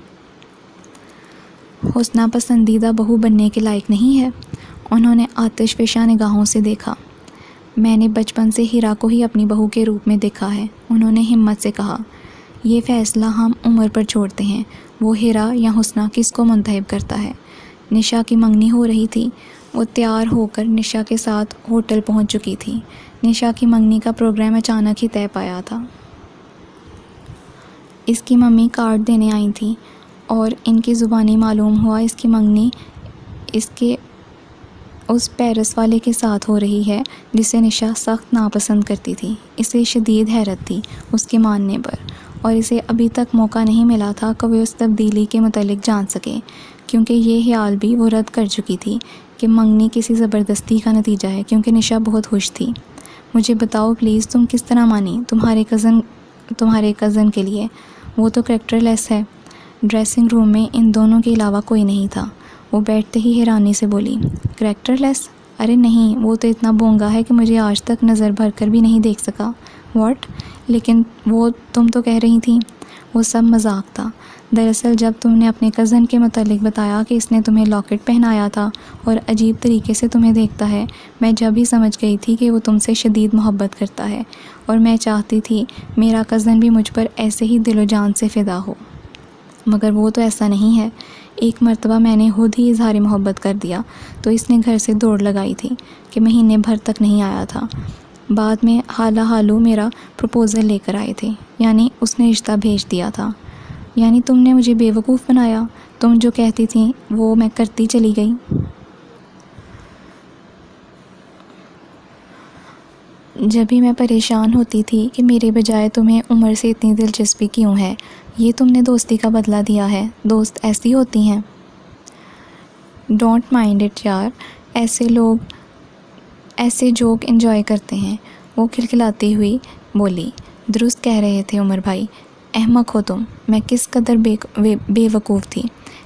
[SPEAKER 1] حسنہ پسندیدہ بہو بننے کے لائق نہیں ہے؟ انہوں نے آتش فشاں نگاہوں سے دیکھا۔ میں نے بچپن سے ہیرا کو ہی اپنی بہو کے روپ میں دیکھا ہے، انہوں نے ہمت سے کہا۔ یہ فیصلہ ہم عمر پر چھوڑتے ہیں، وہ ہیرا یا حسنہ کس کو منتخب کرتا ہے۔ نشا کی منگنی ہو رہی تھی، وہ تیار ہو کر نشا کے ساتھ ہوٹل پہنچ چکی تھی۔ نشا کی منگنی کا پروگرام اچانک ہی طے پایا تھا۔ اس کی ممی کارڈ دینے آئی تھیں اور ان کی زبانی معلوم ہوا اس کی منگنی اس پیرس والے کے ساتھ ہو رہی ہے جسے نشا سخت ناپسند کرتی تھی۔ اسے شدید حیرت تھی اس کے ماننے پر، اور اسے ابھی تک موقع نہیں ملا تھا کہ وہ اس تبدیلی کے متعلق جان سکے، کیونکہ یہ خیال بھی وہ رد کر چکی تھی کہ منگنی کسی زبردستی کا نتیجہ ہے، کیونکہ نشا بہت خوش تھی۔ مجھے بتاؤ پلیز، تم کس طرح مانی تمہارے کزن کے لیے؟ وہ تو کریکٹر لیس ہے۔ ڈریسنگ روم میں ان دونوں کے علاوہ کوئی نہیں تھا۔ وہ بیٹھتے ہی حیرانی سے بولی، کریکٹر لیس؟ ارے نہیں، وہ تو اتنا بونگا ہے کہ مجھے آج تک نظر بھر کر بھی نہیں دیکھ سکا۔ واٹ؟ لیکن وہ تم تو کہہ رہی تھیں۔ وہ سب مذاق تھا۔ دراصل جب تم نے اپنے کزن کے متعلق بتایا کہ اس نے تمہیں لاکٹ پہنایا تھا اور عجیب طریقے سے تمہیں دیکھتا ہے، میں جب ہی سمجھ گئی تھی کہ وہ تم سے شدید محبت کرتا ہے، اور میں چاہتی تھی میرا کزن بھی مجھ پر ایسے ہی دل و جان سے فدا ہو، مگر وہ تو ایسا نہیں ہے۔ ایک مرتبہ میں نے خود ہی اظہار محبت کر دیا تو اس نے گھر سے دوڑ لگائی تھی کہ مہینے بھر تک نہیں آیا تھا۔ بعد میں حالہ حالو میرا پروپوزل لے کر آئے تھے، یعنی اس نے رشتہ بھیج دیا تھا۔ یعنی تم نے مجھے بیوقوف بنایا، تم جو کہتی تھیں وہ میں کرتی چلی گئی۔ جب بھی میں پریشان ہوتی تھی کہ میرے بجائے تمہیں عمر سے اتنی دلچسپی کیوں ہے، یہ تم نے دوستی کا بدلہ دیا ہے۔ دوست ایسی ہوتی ہیں۔ ڈونٹ مائنڈ اٹ یار، ایسے لوگ ایسے جوک انجوائے کرتے ہیں، وہ کھلکھلاتی ہوئی بولی۔ درست کہہ رہے تھے عمر بھائی، احمق ہو تم۔ میں کس قدر بے وقوف تھی،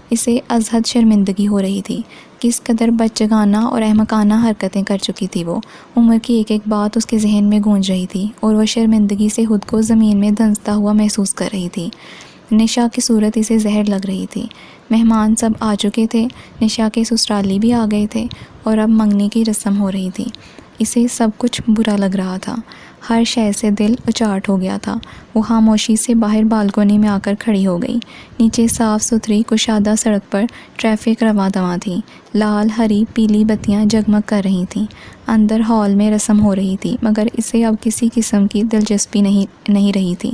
[SPEAKER 1] اسے از حد شرمندگی ہو رہی تھی۔ کس قدر بچگانہ اور احمقانہ حرکتیں کر چکی تھی وہ۔ عمر کی ایک ایک بات اس کے ذہن میں گونج رہی تھی اور وہ شرمندگی سے خود کو زمین میں دھنستا ہوا محسوس کر رہی تھی۔ نشا کی صورت اسے زہر لگ رہی تھی۔ مہمان سب آ چکے تھے، نشا کے سسرالی بھی آ گئے تھے اور اب منگنی کی رسم ہو رہی تھی۔ اسے سب کچھ برا لگ رہا تھا، ہر شے سے دل اچاٹ ہو گیا تھا۔ وہ خاموشی سے باہر بالکونی میں آ کر کھڑی ہو گئی۔ نیچے صاف ستھری کشادہ سڑک پر ٹریفک رواں دواں تھی، لال ہری پیلی بتیاں جگمگ کر رہی تھیں۔ اندر ہال میں رسم ہو رہی تھی، مگر اسے اب کسی قسم کی دلچسپی نہیں رہی تھی۔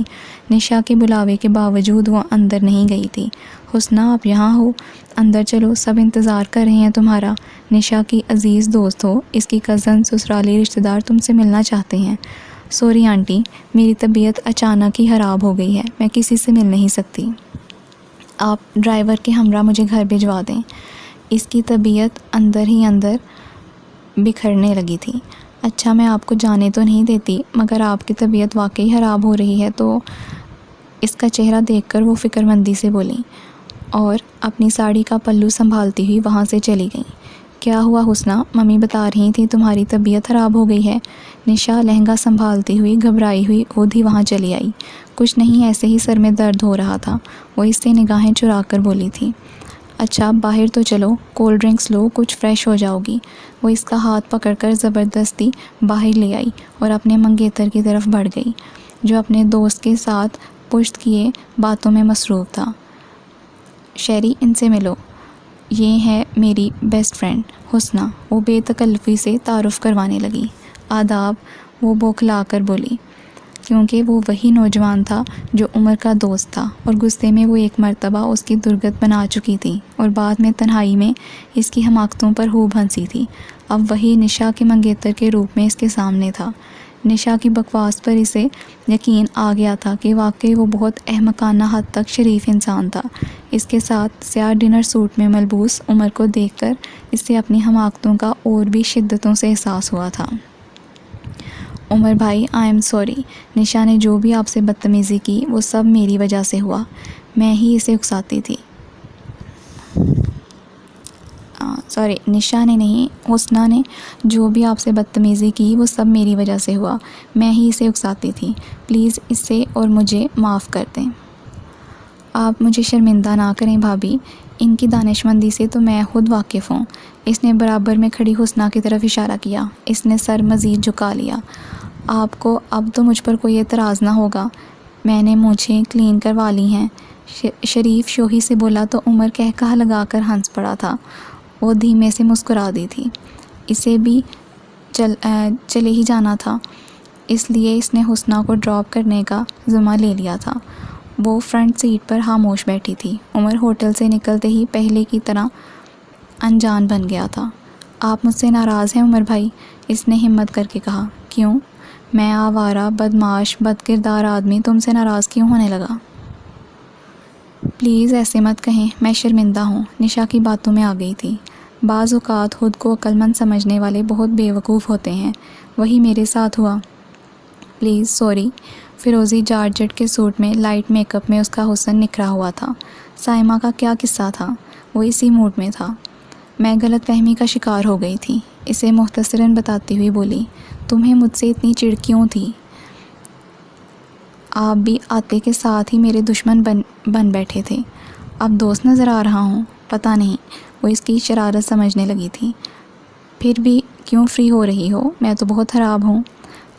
[SPEAKER 1] نشا کے بلاوے کے باوجود وہ اندر نہیں گئی تھی۔ حسنہ آپ یہاں ہو، اندر چلو، سب انتظار کر رہے ہیں تمہارا۔ نشا کی عزیز دوست ہو، اس کی کزن سسرالی رشتہ دار تم سے ملنا چاہتے ہیں۔ سوری آنٹی، میری طبیعت اچانک ہی خراب ہو گئی ہے، میں کسی سے مل نہیں سکتی۔ آپ ڈرائیور کے ہمراہ مجھے گھر بھجوا دیں۔ اس کی طبیعت اندر ہی اندر بکھرنے لگی تھی۔ اچھا میں آپ کو جانے تو نہیں دیتی، مگر آپ کی طبیعت واقعی خراب ہو رہی ہے تو۔ اس کا چہرہ دیکھ کر وہ فکر مندی سے بولیں اور اپنی ساڑی کا پلو سنبھالتی ہوئی وہاں سے چلی گئیں۔ کیا ہوا حسنہ؟ ممی بتا رہی تھیں تمہاری طبیعت خراب ہو گئی ہے۔ نشا لہنگا سنبھالتی ہوئی گھبرائی ہوئی خود ہی وہاں چلی آئی۔ کچھ نہیں، ایسے ہی سر میں درد ہو رہا تھا، وہ اس سے نگاہیں چرا کر بولی تھی۔ اچھا باہر تو چلو، کولڈ ڈرنکس لو، کچھ فریش ہو جاؤ گی۔ وہ اس کا ہاتھ پکڑ کر زبردستی باہر لے آئی اور اپنے منگیتر کی طرف بڑھ گئی، جو اپنے دوست کے ساتھ پشت کیے باتوں میں مصروف تھا۔ شیری، ان سے ملو، یہ ہے میری بیسٹ فرینڈ حسنہ۔ وہ بے تکلفی سے تعارف کروانے لگی۔ آداب، وہ بوکھلا کر بولی، کیونکہ وہ وہی نوجوان تھا جو عمر کا دوست تھا اور غصے میں وہ ایک مرتبہ اس کی درگت بنا چکی تھی اور بعد میں تنہائی میں اس کی حماقتوں پر خوب ہنسی تھی۔ اب وہی نشا کے منگیتر کے روپ میں اس کے سامنے تھا۔ نشا کی بکواس پر اسے یقین آ گیا تھا کہ واقعی وہ بہت احمقانہ حد تک شریف انسان تھا۔ اس کے ساتھ سیاہ ڈنر سوٹ میں ملبوس عمر کو دیکھ کر اسے اپنی حماقتوں کا اور بھی شدتوں سے احساس ہوا تھا۔ عمر بھائی، آئی ایم سوری، نشا نے جو بھی آپ سے بدتمیزی کی وہ سب میری وجہ سے ہوا، میں ہی اسے اکساتی تھی۔ نشا نے نہیں، حسنہ نے جو بھی آپ سے بدتمیزی کی وہ سب میری وجہ سے ہوا، میں ہی اسے اکساتی تھی۔ پلیز اسے اور مجھے معاف کر دیں۔ آپ مجھے شرمندہ نہ کریں بھابھی، ان کی دانشمندی سے تو میں خود واقف ہوں۔ اس نے برابر میں کھڑی حسنہ کی طرف اشارہ کیا۔ اس نے سر مزید جھکا لیا۔ آپ کو اب تو مجھ پر کوئی اعتراض نہ ہوگا، میں نے مونچھیں کلین کروا لی ہیں۔ شریف شوخی سے بولا تو عمر کہکہا لگا کر ہنس پڑا تھا۔ وہ دھیمے سے مسکرا دی تھی۔ اسے بھی چلے ہی جانا تھا، اس لیے اس نے حسنہ کو ڈراپ کرنے کا ذمہ لے لیا تھا۔ وہ فرنٹ سیٹ پر خاموش بیٹھی تھی۔ عمر ہوٹل سے نکلتے ہی پہلے کی طرح انجان بن گیا تھا۔ آپ مجھ سے ناراض ہیں عمر بھائی؟ اس نے ہمت کر کے کہا۔ کیوں؟ میں آوارہ، بدمعاش، بد کردار آدمی تم سے ناراض کیوں ہونے لگا؟ پلیز ایسے مت کہیں، میں شرمندہ ہوں، نشا کی باتوں میں آ گئی تھی۔ بعض اوقات خود کو عقل مند سمجھنے والے بہت بے وقوف ہوتے ہیں، وہی میرے ساتھ ہوا۔ Please sorry. فیروزی جارجٹ کے سوٹ میں لائٹ میک اپ میں اس کا حسن نکھرا ہوا تھا۔ سائمہ کا کیا قصہ تھا؟ وہ اسی موڈ میں تھا۔ میں غلط فہمی کا شکار ہو گئی تھی، اسے مختصراً بتاتی ہوئی بولی۔ تمہیں مجھ سے اتنی چڑ کیوں تھی؟ آپ بھی آتے کے ساتھ ہی میرے دشمن بن بیٹھے تھے، اب دوست نظر آ رہا ہوں؟ پتہ نہیں، وہ اس کی شرارت سمجھنے لگی تھی۔ پھر بھی کیوں فری ہو رہی ہو؟ میں تو بہت خراب ہوں۔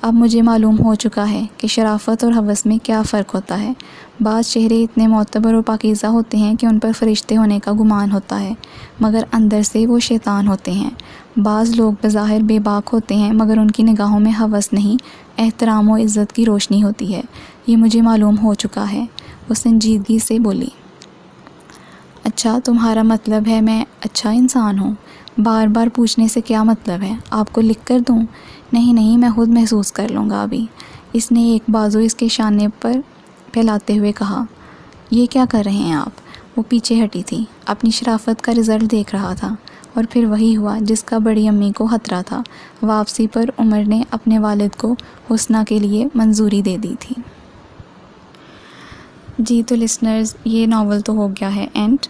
[SPEAKER 1] اب مجھے معلوم ہو چکا ہے کہ شرافت اور ہوس میں کیا فرق ہوتا ہے۔ بعض چہرے اتنے معتبر اور پاکیزہ ہوتے ہیں کہ ان پر فرشتے ہونے کا گمان ہوتا ہے، مگر اندر سے وہ شیطان ہوتے ہیں۔ بعض لوگ بظاہر بے باک ہوتے ہیں، مگر ان کی نگاہوں میں ہوس نہیں، احترام و عزت کی روشنی ہوتی ہے۔ یہ مجھے معلوم ہو چکا ہے۔ وہ سنجیدگی سے بولی۔ اچھا، تمہارا مطلب ہے میں اچھا انسان ہوں؟ بار بار پوچھنے سے کیا مطلب ہے؟ آپ کو لکھ کر دوں؟ نہیں، میں خود محسوس کر لوں گا ابھی۔ اس نے ایک بازو اس کے شانے پر پھیلاتے ہوئے کہا۔ یہ کیا کر رہے ہیں آپ؟ وہ پیچھے ہٹی تھی، اپنی شرافت کا رزلٹ دیکھ رہا تھا، اور پھر وہی ہوا جس کا بڑی امی کو خطرہ تھا۔ واپسی پر عمر نے اپنے والد کو حسنہ کے لیے منظوری دے دی تھی۔ جی تو لسنرز، یہ ناول تو ہو گیا ہے اینڈ،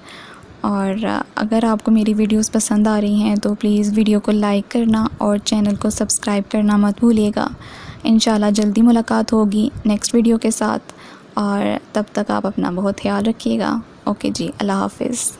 [SPEAKER 1] اور اگر آپ کو میری ویڈیوز پسند آ رہی ہیں تو پلیز ویڈیو کو لائک کرنا اور چینل کو سبسکرائب کرنا مت بھولیے گا۔ انشاءاللہ جلدی ملاقات ہوگی نیکسٹ ویڈیو کے ساتھ، اور تب تک آپ اپنا بہت خیال رکھیے گا۔ اوکے جی، اللہ حافظ۔